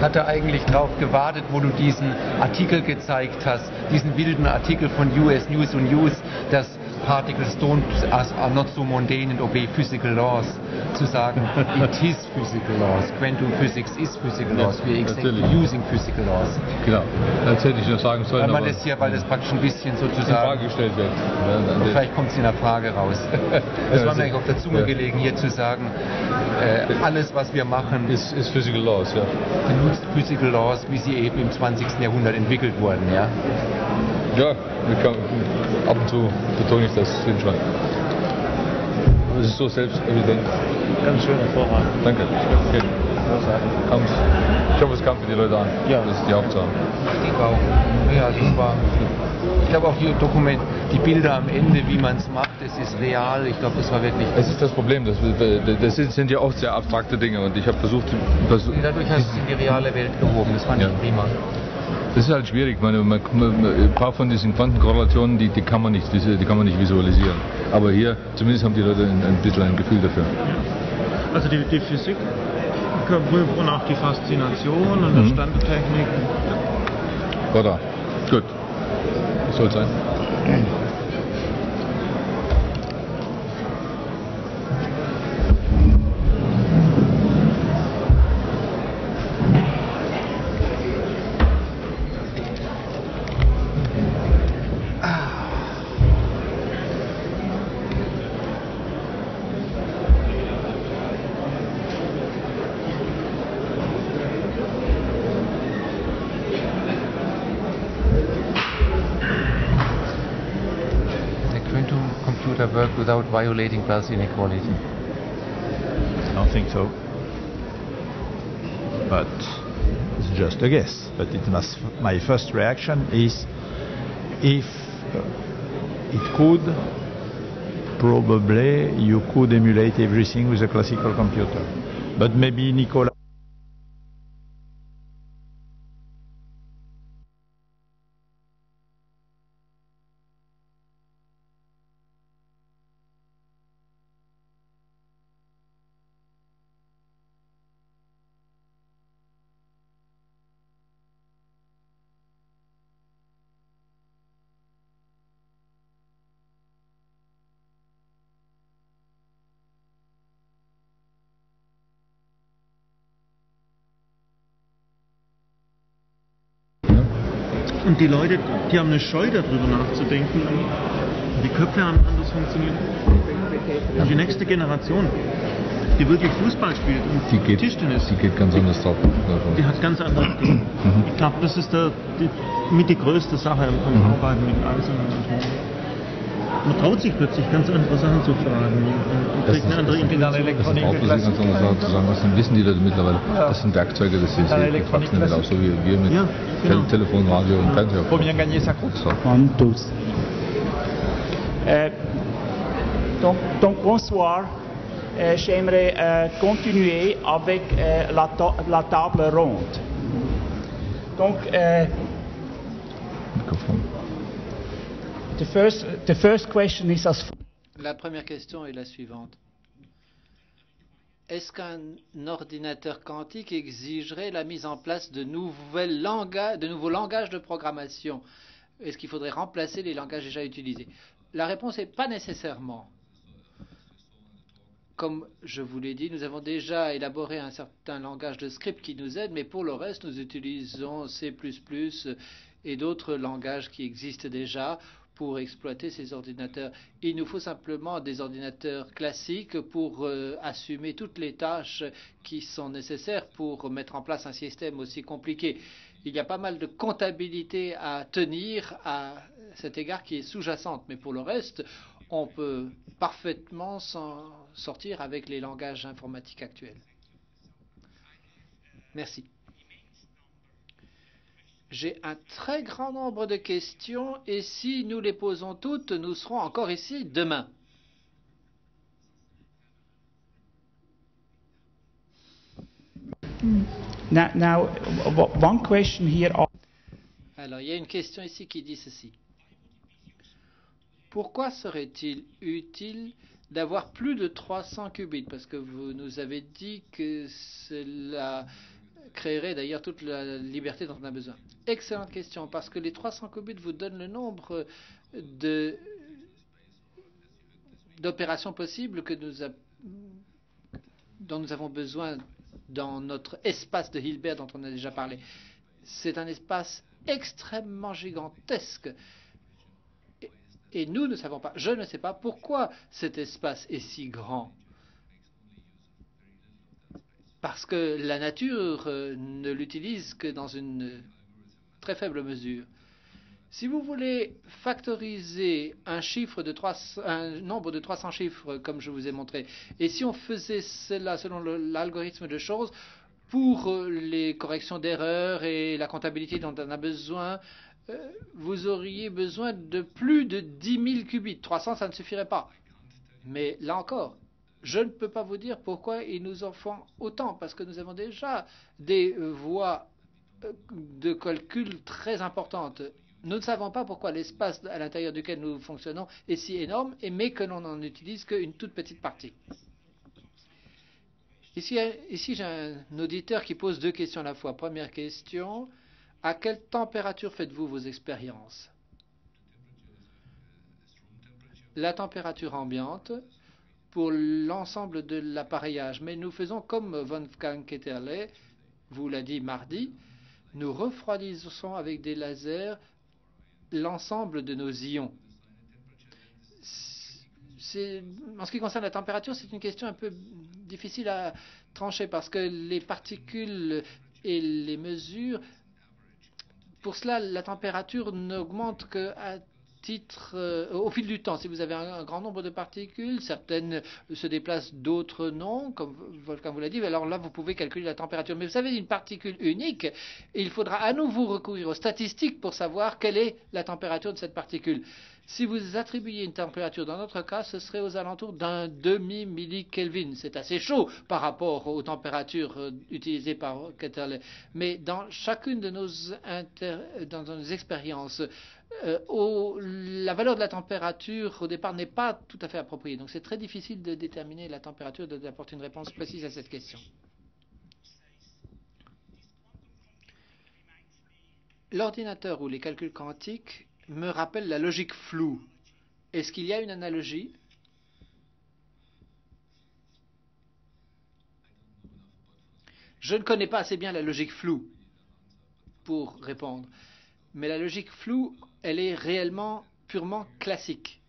hatte eigentlich darauf gewartet, wo du diesen Artikel gezeigt hast, diesen wilden Artikel von US News und News, dass particles are not so mundane and obey physical laws, zu sagen, it is physical laws, quantum physics is physical laws, we are exactly using physical laws. Genau, das hätte ich noch sagen sollen. Weil man das hier, weil das praktisch ein bisschen sozusagen in Frage gestellt wird. Und vielleicht kommt es in der Frage raus. Es war mir eigentlich auf der Zunge gelegen, hier zu sagen, alles was wir machen ist physical laws, ja. Benutzt physical laws, wie sie eben im 20. Jahrhundert entwickelt wurden, ja. Ja, ab und zu betone ich das schon. Es ist so selbstevident. Ganz schön hervorragend. Danke. Okay. Ich hoffe, es kam für die Leute an. Ja. Das ist die Hauptsache. Ich denke auch. Ja, das war. Ich glaube auch die Bilder am Ende, wie man es macht, es ist real. Ich glaube, das war wirklich. Es ist das Problem. Das sind ja auch sehr abstrakte Dinge und ich habe versucht. Dadurch hast du es in die reale Welt gehoben. Das fand ich prima. Das ist halt schwierig. Ein paar von diesen Quantenkorrelationen, die kann man nicht visualisieren. Aber hier, zumindest haben die Leute ein bisschen ein Gefühl dafür. Also die Physik prüft und auch die Faszination und die Standardtechnik. Oder? Gut. Soll sein. Work without violating class inequality? I don't think so. But it's just a guess. But my first reaction is if it could, probably you could emulate everything with a classical computer. But maybe Nicola Und die Leute, die haben eine Scheu darüber nachzudenken, wie Köpfe anders funktionieren. Und die nächste Generation, die wirklich Fußball spielt und Tischtennis, die geht ganz anders drauf. Die hat ganz andere Ideen. Ich glaube, das ist mit die größte Sache am Arbeiten mit Eisen und Ton. Man traut sich plötzlich ganz andere Sachen zu fragen und kriegt eine andere Intuition. Das ist auch ganz andere Sachen zu sagen. Das wissen die Leute mittlerweile. Das sind Werkzeuge, das sie gefragt sind, auch so wie wir mit Telefon, Radio und Fernseher. Donc bonsoir. J'aimerais continuer avec la table ronde. Donc, the first question is as follows. La première question est la suivante. Est-ce qu'un ordinateur quantique exigerait la mise en place de nouveaux langages de programmation? Est-ce qu'il faudrait remplacer les langages déjà utilisés? La réponse est pas nécessairement. Comme je vous l'ai dit, nous avons déjà élaboré un certain langage de script qui nous aide, mais pour le reste, nous utilisons C++ et d'autres langages qui existent déjà pour exploiter ces ordinateurs. Il nous faut simplement des ordinateurs classiques pour assumer toutes les tâches qui sont nécessaires pour mettre en place un système aussi compliqué. Il y a pas mal de comptabilité à tenir à cet égard qui est sous-jacente, mais pour le reste, on peut parfaitement s'en sortir avec les langages informatiques actuels. Merci. J'ai un très grand nombre de questions et si nous les posons toutes, nous serons encore ici demain. Now, one question here. Alors, il y a une question ici qui dit ceci. Pourquoi serait-il utile d'avoir plus de 300 qubits? Parce que vous nous avez dit que cela créerait d'ailleurs toute la liberté dont on a besoin. Excellente question, parce que les 300 qubits vous donnent le nombre d'opérations possibles dont nous avons besoin dans notre espace de Hilbert dont on a déjà parlé. C'est un espace extrêmement gigantesque. Et nous ne savons pas, je ne sais pas pourquoi cet espace est si grand. Parce que la nature ne l'utilise que dans une très faible mesure. Si vous voulez factoriser un nombre de 300 chiffres, comme je vous ai montré, et si on faisait cela selon l'algorithme de choses, pour les corrections d'erreurs et la comptabilité dont on a besoin, vous auriez besoin de plus de 10 000 qubits. 300, ça ne suffirait pas. Mais là encore, je ne peux pas vous dire pourquoi il nous en faut autant, parce que nous avons déjà des voies de calcul très importantes. Nous ne savons pas pourquoi l'espace à l'intérieur duquel nous fonctionnons est si énorme, mais que l'on n'en utilise qu'une toute petite partie. Ici j'ai un auditeur qui pose deux questions à la fois. Première question, à quelle température faites-vous vos expériences? La température ambiante pour l'ensemble de l'appareillage. Mais nous faisons comme Wolfgang Ketterle vous l'a dit mardi, nous refroidissons avec des lasers l'ensemble de nos ions. En ce qui concerne la température, c'est une question un peu difficile à trancher parce que les particules et les mesures, pour cela, la température n'augmente qu'à au fil du temps. Si vous avez un grand nombre de particules, certaines se déplacent, d'autres non, comme Wolfgang vous l'a dit, alors là vous pouvez calculer la température. Mais vous savez, une particule unique, il faudra à nouveau recourir aux statistiques pour savoir quelle est la température de cette particule. Si vous attribuiez une température, dans notre cas, ce serait aux alentours d'un demi-millikelvin. C'est assez chaud par rapport aux températures utilisées par Ketterle. Mais dans chacune de dans nos expériences, la valeur de la température au départ n'est pas tout à fait appropriée. Donc c'est très difficile de déterminer la température, d'apporter une réponse précise à cette question. L'ordinateur ou les calculs quantiques me rappellent la logique floue. Est-ce qu'il y a une analogie? Je ne connais pas assez bien la logique floue pour répondre. Mais la logique floue, elle est réellement purement classique.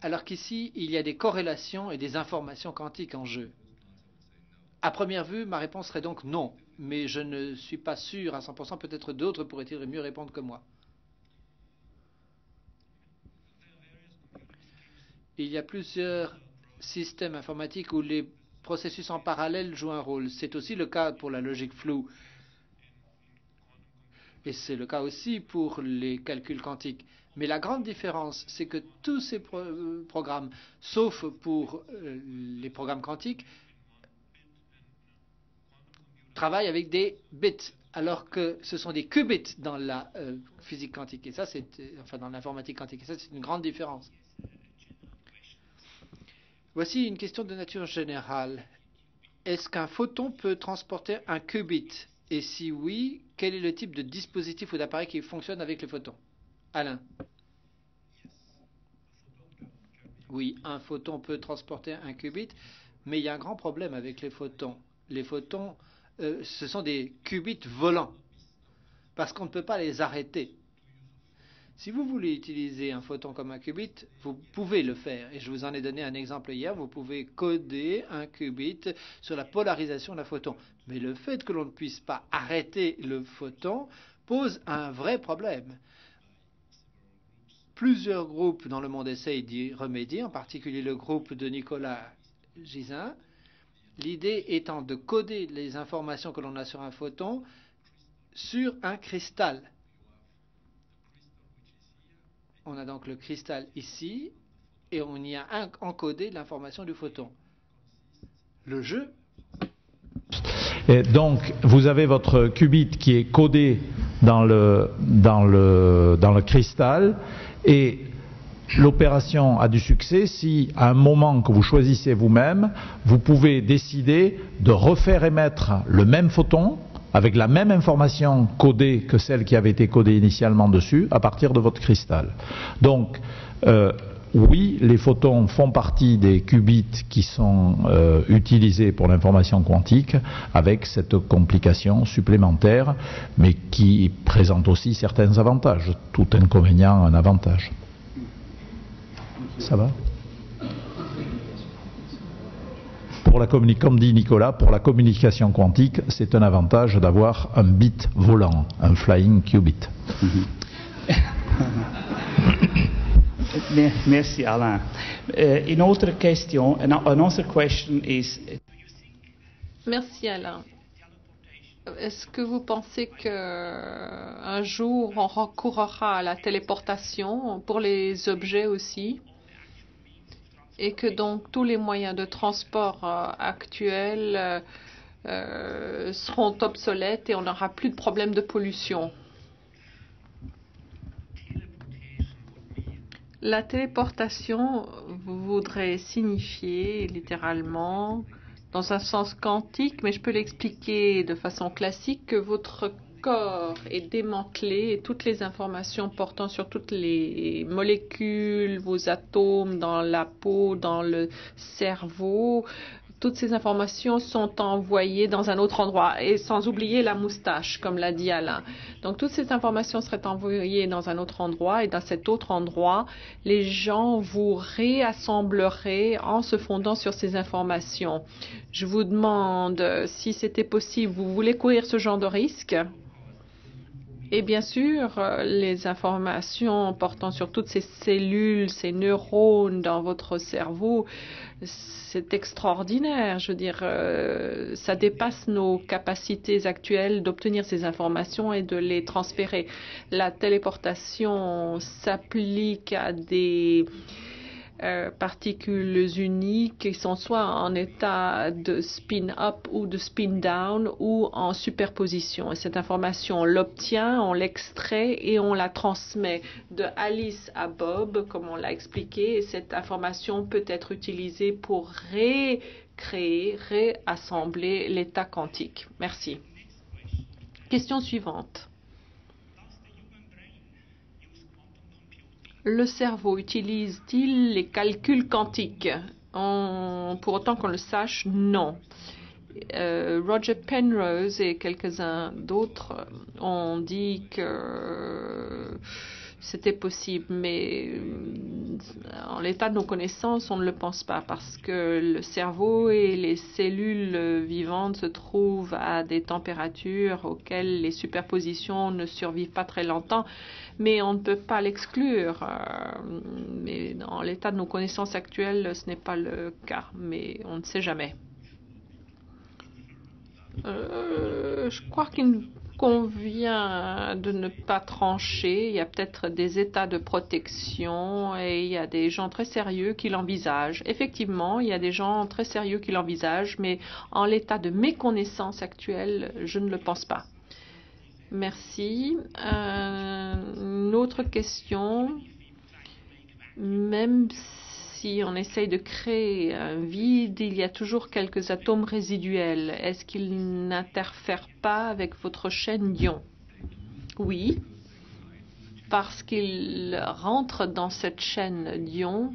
Alors qu'ici, il y a des corrélations et des informations quantiques en jeu. À première vue, ma réponse serait donc non, mais je ne suis pas sûr à 100%, peut-être d'autres pourraient-ils mieux répondre que moi. Il y a plusieurs systèmes informatiques où les processus en parallèle jouent un rôle. C'est aussi le cas pour la logique floue. Et c'est le cas aussi pour les calculs quantiques. Mais la grande différence, c'est que tous ces programmes, sauf pour les programmes quantiques, travaillent avec des bits, alors que ce sont des qubits dans la physique quantique. Et ça, enfin dans l'informatique quantique. Et ça, c'est une grande différence. Voici une question de nature générale. Est-ce qu'un photon peut transporter un qubit? Et si oui, quel est le type de dispositif ou d'appareil qui fonctionne avec les photons? Alain. Oui, un photon peut transporter un qubit, mais il y a un grand problème avec les photons. Les photons, ce sont des qubits volants, parce qu'on ne peut pas les arrêter. Si vous voulez utiliser un photon comme un qubit, vous pouvez le faire. Et je vous en ai donné un exemple hier. Vous pouvez coder un qubit sur la polarisation d'un photon. Mais le fait que l'on ne puisse pas arrêter le photon pose un vrai problème. Plusieurs groupes dans le monde essayent d'y remédier, en particulier le groupe de Nicolas Gisin. L'idée étant de coder les informations que l'on a sur un photon sur un cristal. On a donc le cristal ici, et on y a encodé l'information du photon. Le jeu. Et donc, vous avez votre qubit qui est codé dans le cristal, et l'opération a du succès si, à un moment que vous choisissez vous-même, vous pouvez décider de refaire émettre le même photon, avec la même information codée que celle qui avait été codée initialement dessus, à partir de votre cristal. Donc, oui, les photons font partie des qubits qui sont utilisés pour l'information quantique, avec cette complication supplémentaire, mais qui présente aussi certains avantages. Tout inconvénient a un avantage. Ça va ? Comme dit Nicolas, pour la communication quantique, c'est un avantage d'avoir un bit volant, un flying qubit. Merci Alain. Une autre question, another question is... Merci Alain. Est-ce que vous pensez qu'un jour on recourra à la téléportation pour les objets aussi? Et que donc tous les moyens de transport actuels seront obsolètes et on n'aura plus de problème de pollution. La téléportation voudrait signifier littéralement, dans un sens quantique, mais je peux l'expliquer de façon classique, que votre corps est démantelé et toutes les informations portant sur toutes les molécules, vos atomes dans la peau, dans le cerveau, toutes ces informations sont envoyées dans un autre endroit, et sans oublier la moustache, comme l'a dit Alain. Donc toutes ces informations seraient envoyées dans un autre endroit, et dans cet autre endroit, les gens vous réassembleraient en se fondant sur ces informations. Je vous demande si c'était possible. Vous voulez courir ce genre de risque ? Et bien sûr, les informations portant sur toutes ces cellules, ces neurones dans votre cerveau, c'est extraordinaire. Je veux dire, ça dépasse nos capacités actuelles d'obtenir ces informations et de les transférer. La téléportation s'applique à des particules uniques qui sont soit en état de spin-up ou de spin-down ou en superposition. Et cette information, on l'obtient, on l'extrait et on la transmet de Alice à Bob, comme on l'a expliqué. Et cette information peut être utilisée pour récréer, réassembler l'état quantique. Merci. Question suivante. Le cerveau utilise-t-il les calculs quantiques? Pour autant qu'on le sache, non. Roger Penrose et quelques-uns d'autres ont dit que c'était possible, mais en l'état de nos connaissances, on ne le pense pas parce que le cerveau et les cellules vivantes se trouvent à des températures auxquelles les superpositions ne survivent pas très longtemps, mais on ne peut pas l'exclure. Mais dans l'état de nos connaissances actuelles, ce n'est pas le cas, mais on ne sait jamais. Je crois qu'il convient de ne pas trancher. Il y a peut-être des états de protection et il y a des gens très sérieux qui l'envisagent. Effectivement, il y a des gens très sérieux qui l'envisagent, mais en l'état de mes connaissances actuelles, je ne le pense pas. Merci. Une autre question. Même si on essaye de créer un vide, il y a toujours quelques atomes résiduels. Est-ce qu'ils n'interfèrent pas avec votre chaîne d'ions? Oui, parce qu'ils rentrent dans cette chaîne d'ions.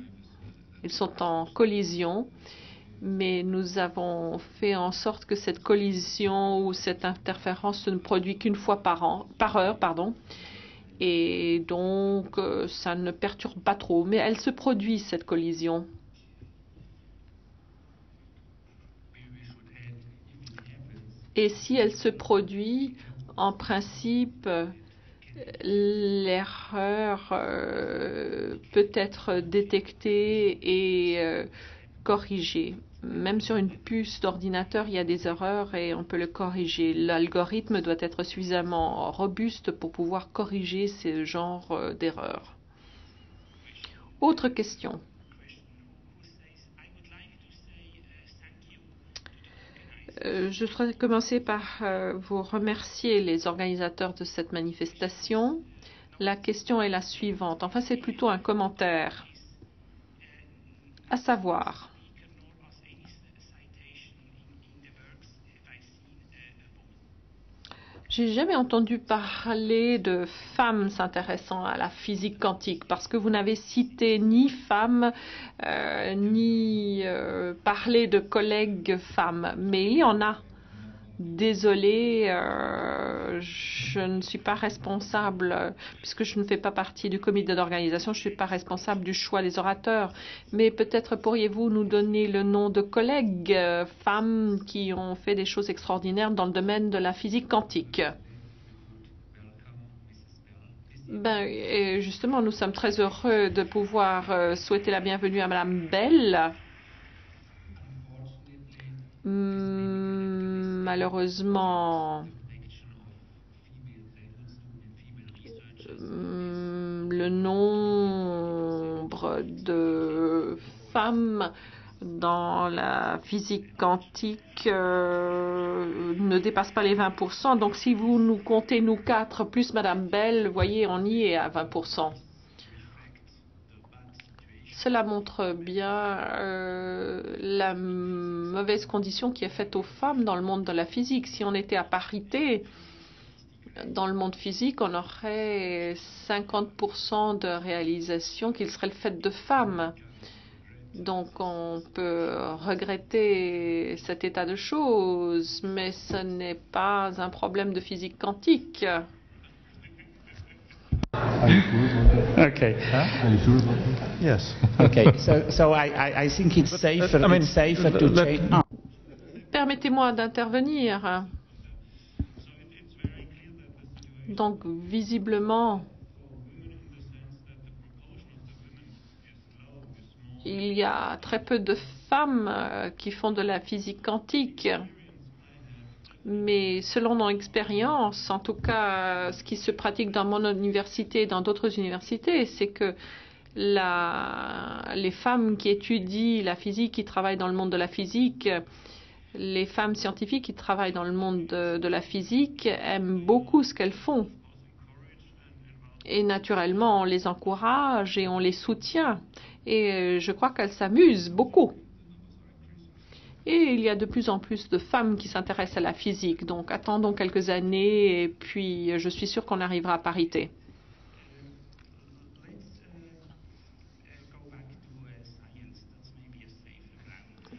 Ils sont en collision, mais nous avons fait en sorte que cette collision ou cette interférence ne produit qu'une fois par heure. Et donc, ça ne perturbe pas trop. Mais elle se produit, cette collision. Et si elle se produit, en principe, l'erreur peut être détectée et corrigée. Même sur une puce d'ordinateur, il y a des erreurs et on peut le corriger. L'algorithme doit être suffisamment robuste pour pouvoir corriger ce genre d'erreurs. Autre question. Je voudrais commencer par vous remercier les organisateurs de cette manifestation. La question est la suivante. Enfin, c'est plutôt un commentaire. À savoir, j'ai jamais entendu parler de femmes s'intéressant à la physique quantique parce que vous n'avez cité ni femmes ni parlé de collègues femmes, mais il y en a. Désolée, je ne suis pas responsable, puisque je ne fais pas partie du comité d'organisation, je ne suis pas responsable du choix des orateurs. Mais peut-être pourriez-vous nous donner le nom de collègues femmes qui ont fait des choses extraordinaires dans le domaine de la physique quantique? Et justement, nous sommes très heureux de pouvoir souhaiter la bienvenue à Madame Bell. Malheureusement, le nombre de femmes dans la physique quantique ne dépasse pas les 20%. Donc, si vous nous comptez, nous quatre, plus Madame Bell, voyez, on y est à 20%. Cela montre bien la mauvaise condition qui est faite aux femmes dans le monde de la physique. Si on était à parité dans le monde physique, on aurait 50% de réalisations qui seraient le fait de femmes. Donc on peut regretter cet état de choses, mais ce n'est pas un problème de physique quantique. Okay. Yes. Okay. So I think it's safer. It's safer to change. Permettez-moi d'intervenir. Donc, visiblement, il y a très peu de femmes qui font de la physique quantique. Mais selon mon expérience, en tout cas, ce qui se pratique dans mon université et dans d'autres universités, c'est que les femmes qui étudient la physique, qui travaillent dans le monde de la physique, les femmes scientifiques qui travaillent dans le monde de la physique aiment beaucoup ce qu'elles font. Et naturellement, on les encourage et on les soutient. Et je crois qu'elles s'amusent beaucoup. Et il y a de plus en plus de femmes qui s'intéressent à la physique. Donc attendons quelques années et puis je suis sûre qu'on arrivera à parité.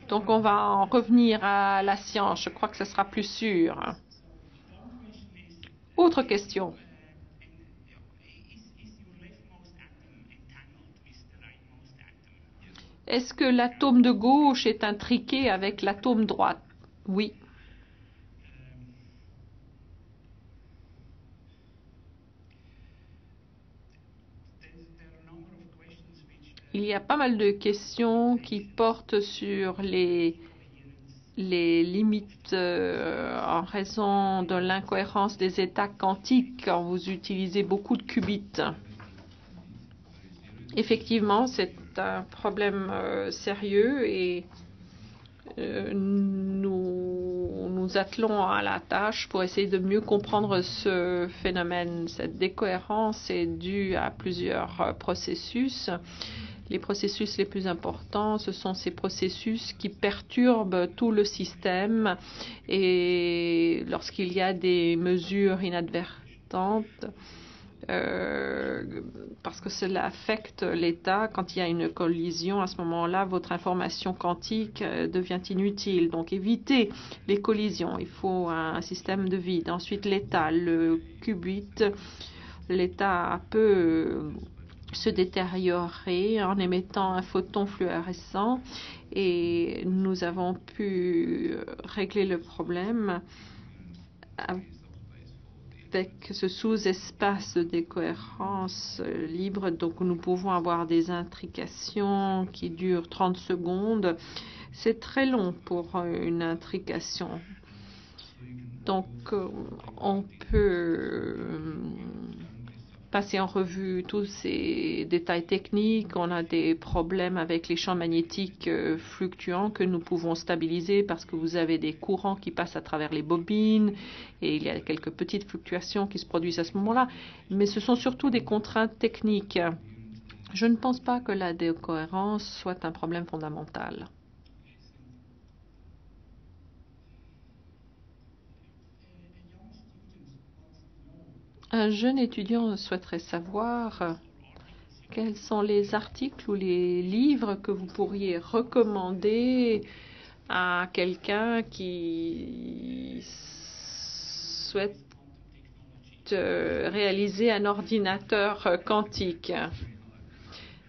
Donc on va en revenir à la science. Je crois que ce sera plus sûr. Autre question. Est-ce que l'atome de gauche est intriqué avec l'atome droite? Oui. Il y a pas mal de questions qui portent sur les limites en raison de l'incohérence des états quantiques quand vous utilisez beaucoup de qubits. Effectivement, c'est un problème sérieux et nous attelons à la tâche pour essayer de mieux comprendre ce phénomène. Cette décohérence est due à plusieurs processus. Les processus les plus importants, ce sont ces processus qui perturbent tout le système et lorsqu'il y a des mesures inadvertantes, parce que cela affecte l'état. Quand il y a une collision, à ce moment-là, votre information quantique devient inutile. Donc, évitez les collisions. Il faut un système de vide. Ensuite, l'état, le qubit, l'état peut se détériorer en émettant un photon fluorescent et nous avons pu régler le problème avec ce sous-espace de décohérence libre. Donc nous pouvons avoir des intrications qui durent 30 secondes. C'est très long pour une intrication. Donc on peut passer en revue tous ces détails techniques. On a des problèmes avec les champs magnétiques fluctuants que nous pouvons stabiliser parce que vous avez des courants qui passent à travers les bobines et il y a quelques petites fluctuations qui se produisent à ce moment-là. Mais ce sont surtout des contraintes techniques. Je ne pense pas que la décohérence soit un problème fondamental. Un jeune étudiant souhaiterait savoir quels sont les articles ou les livres que vous pourriez recommander à quelqu'un qui souhaite réaliser un ordinateur quantique.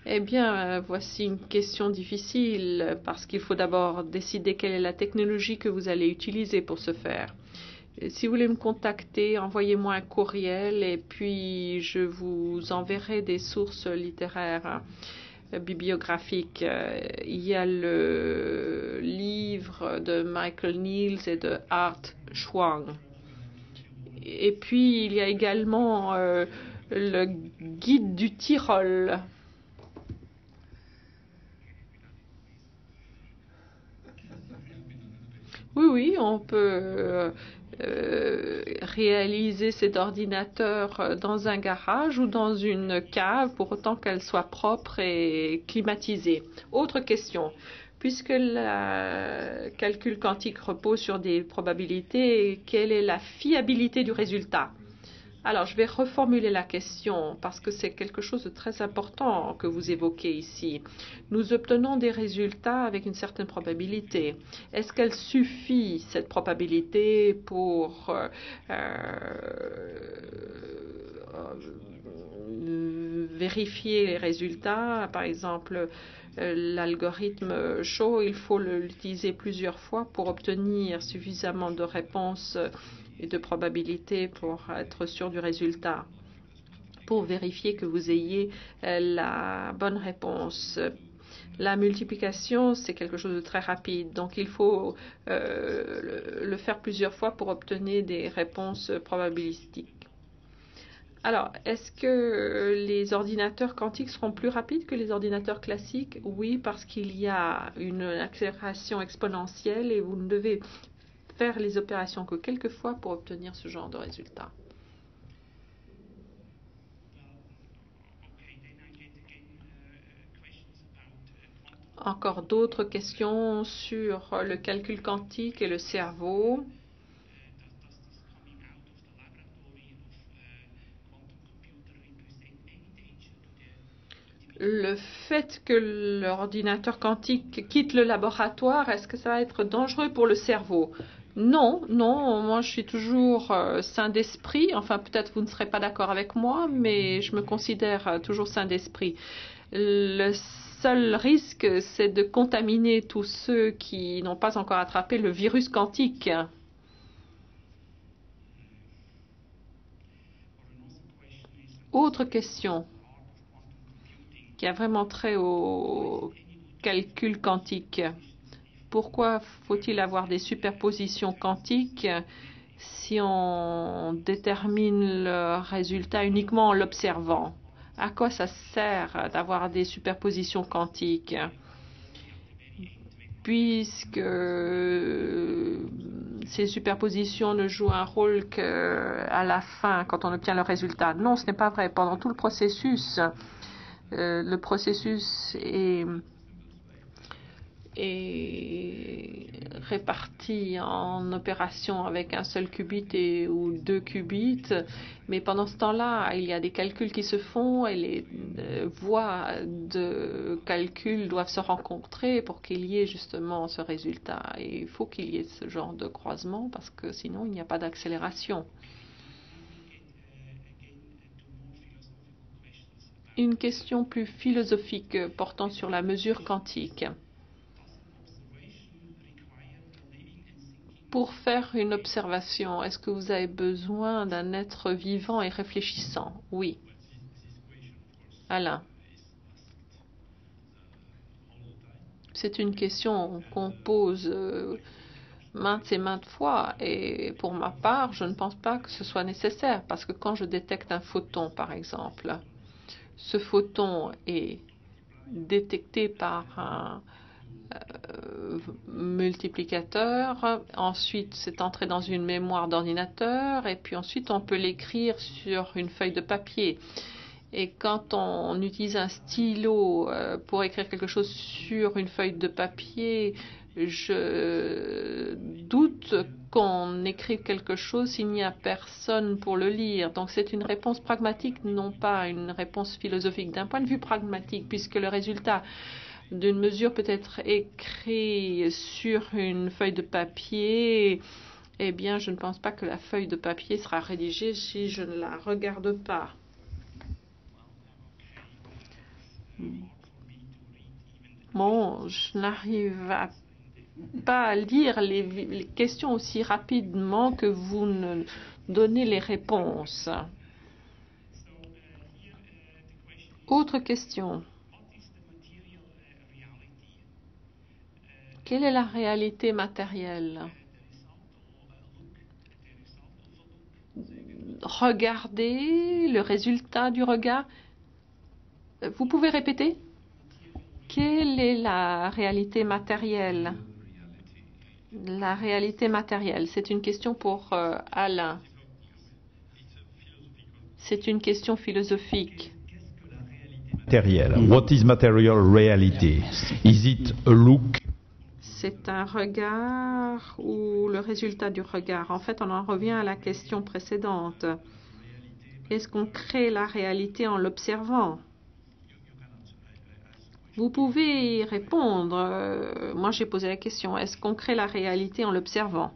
Eh bien, voici une question difficile parce qu'il faut d'abord décider quelle est la technologie que vous allez utiliser pour ce faire. Si vous voulez me contacter, envoyez-moi un courriel et puis je vous enverrai des sources littéraires, bibliographiques. Il y a le livre de Michael Niels et de Art Schwang. Et puis, il y a également le guide du Tyrol. Oui, on peut réaliser cet ordinateur dans un garage ou dans une cave pour autant qu'elle soit propre et climatisée. Autre question. Puisque le calcul quantique repose sur des probabilités, quelle est la fiabilité du résultat? Alors, je vais reformuler la question parce que c'est quelque chose de très important que vous évoquez ici. Nous obtenons des résultats avec une certaine probabilité. Est-ce qu'elle suffit, cette probabilité, pour vérifier les résultats? Par exemple, l'algorithme Shor, il faut l'utiliser plusieurs fois pour obtenir suffisamment de réponses et de probabilité pour être sûr du résultat, pour vérifier que vous ayez la bonne réponse. La multiplication, c'est quelque chose de très rapide, donc il faut le faire plusieurs fois pour obtenir des réponses probabilistiques. Alors, est-ce que les ordinateurs quantiques seront plus rapides que les ordinateurs classiques? Oui, parce qu'il y a une accélération exponentielle et vous ne devez faire les opérations que quelques fois pour obtenir ce genre de résultat. Encore d'autres questions sur le calcul quantique et le cerveau. le fait que l'ordinateur quantique quitte le laboratoire, est-ce que ça va être dangereux pour le cerveau? Non, non, moi je suis toujours sain d'esprit. Enfin, peut-être vous ne serez pas d'accord avec moi, mais je me considère toujours sain d'esprit. Le seul risque, c'est de contaminer tous ceux qui n'ont pas encore attrapé le virus quantique. Autre question qui a vraiment trait au calcul quantique. Pourquoi faut-il avoir des superpositions quantiques si on détermine le résultat uniquement en l'observant? À quoi ça sert d'avoir des superpositions quantiques? Puisque ces superpositions ne jouent un rôle qu'à la fin, quand on obtient le résultat. Non, ce n'est pas vrai. Pendant tout le processus est réparti en opérations avec un seul qubit ou 2 qubits, mais pendant ce temps-là, il y a des calculs qui se font et les voies de calcul doivent se rencontrer pour qu'il y ait justement ce résultat. Et il faut qu'il y ait ce genre de croisement parce que sinon il n'y a pas d'accélération. Une question plus philosophique portant sur la mesure quantique. Pour faire une observation, est-ce que vous avez besoin d'un être vivant et réfléchissant? Oui. Alain. C'est une question qu'on pose maintes et maintes fois. Et pour ma part, je ne pense pas que ce soit nécessaire. Parce que quand je détecte un photon, par exemple, ce photon est détecté par un multiplicateur, ensuite c'est entré dans une mémoire d'ordinateur et puis ensuite on peut l'écrire sur une feuille de papier. Et quand on utilise un stylo pour écrire quelque chose sur une feuille de papier, je doute qu'on écrive quelque chose s'il n'y a personne pour le lire. Donc c'est une réponse pragmatique, non pas une réponse philosophique. D'un point de vue pragmatique, puisque le résultat d'une mesure peut être écrit sur une feuille de papier, eh bien, je ne pense pas que la feuille de papier sera rédigée si je ne la regarde pas. Bon, je n'arrive pas à lire les questions aussi rapidement que vous ne donnez les réponses. Autre question. Quelle est la réalité matérielle? Regardez le résultat du regard. Vous pouvez répéter? Quelle est la réalité matérielle? La réalité matérielle, c'est une question pour Alain. C'est une question philosophique. What is material reality? Is it a look? C'est un regard ou le résultat du regard. En fait, on en revient à la question précédente. Est-ce qu'on crée la réalité en l'observant? Vous pouvez y répondre. Moi, j'ai posé la question. Est-ce qu'on crée la réalité en l'observant?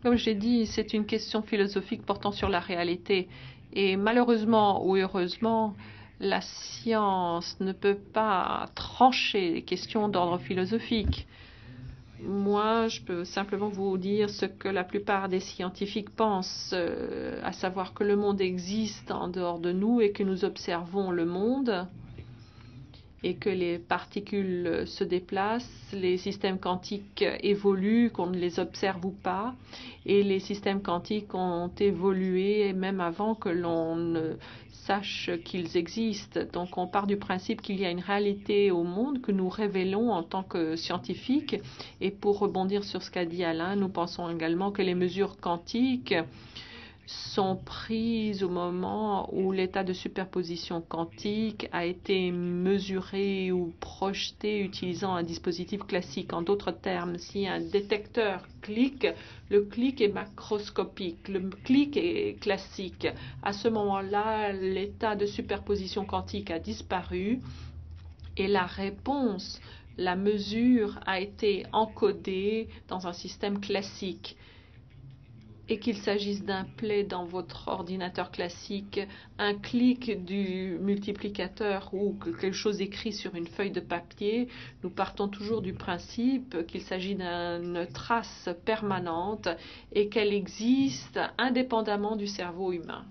Comme j'ai dit, c'est une question philosophique portant sur la réalité. Et malheureusement ou heureusement, la science ne peut pas trancher les questions d'ordre philosophique. Moi, je peux simplement vous dire ce que la plupart des scientifiques pensent, à savoir que le monde existe en dehors de nous et que nous observons le monde et que les particules se déplacent, les systèmes quantiques évoluent, qu'on les observe ou pas, et les systèmes quantiques ont évolué même avant que l'on ne sache qu'ils existent. Donc on part du principe qu'il y a une réalité au monde que nous révélons en tant que scientifiques. Et pour rebondir sur ce qu'a dit Alain, nous pensons également que les mesures quantiques sont prises au moment où l'état de superposition quantique a été mesuré ou projeté utilisant un dispositif classique. En d'autres termes, si un détecteur clique, le clic est macroscopique, le clic est classique. À ce moment-là, l'état de superposition quantique a disparu et la réponse, la mesure a été encodée dans un système classique. Et qu'il s'agisse d'un play dans votre ordinateur classique, un clic du multiplicateur ou quelque chose écrit sur une feuille de papier, nous partons toujours du principe qu'il s'agit d'une trace permanente et qu'elle existe indépendamment du cerveau humain.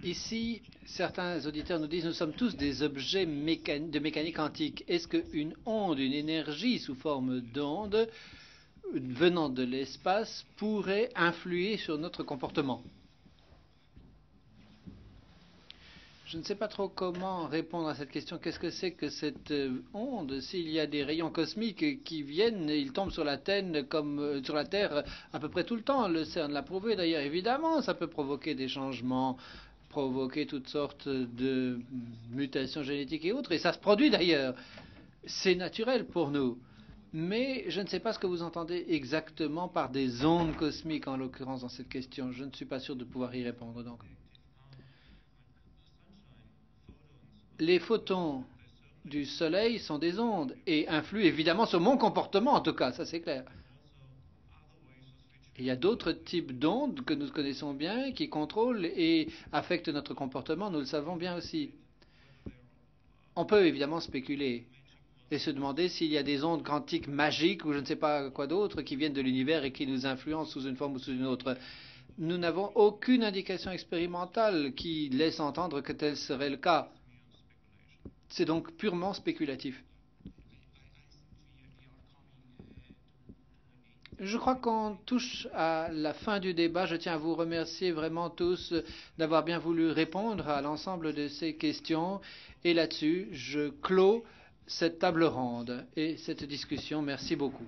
Ici, certains auditeurs nous disent nous sommes tous des objets de mécanique quantique. Est-ce qu'une onde, une énergie sous forme d'onde venant de l'espace pourrait influer sur notre comportement? Je ne sais pas trop comment répondre à cette question. Qu'est-ce que c'est que cette onde? S'il y a des rayons cosmiques qui viennent, ils tombent sur la Terre comme sur la Terre à peu près tout le temps. Le CERN l'a prouvé d'ailleurs. Évidemment, ça peut provoquer des changements, provoquer toutes sortes de mutations génétiques et autres. Et ça se produit d'ailleurs. C'est naturel pour nous. Mais je ne sais pas ce que vous entendez exactement par des ondes cosmiques, en l'occurrence, dans cette question. Je ne suis pas sûr de pouvoir y répondre, donc. Les photons du Soleil sont des ondes et influent évidemment sur mon comportement, en tout cas, ça c'est clair. Il y a d'autres types d'ondes que nous connaissons bien, qui contrôlent et affectent notre comportement, nous le savons bien aussi. On peut évidemment spéculer et se demander s'il y a des ondes quantiques magiques ou je ne sais pas quoi d'autre qui viennent de l'univers et qui nous influencent sous une forme ou sous une autre. Nous n'avons aucune indication expérimentale qui laisse entendre que tel serait le cas. C'est donc purement spéculatif. Je crois qu'on touche à la fin du débat. Je tiens à vous remercier vraiment tous d'avoir bien voulu répondre à l'ensemble de ces questions. Et là-dessus, je clôt cette table ronde et cette discussion. Merci beaucoup.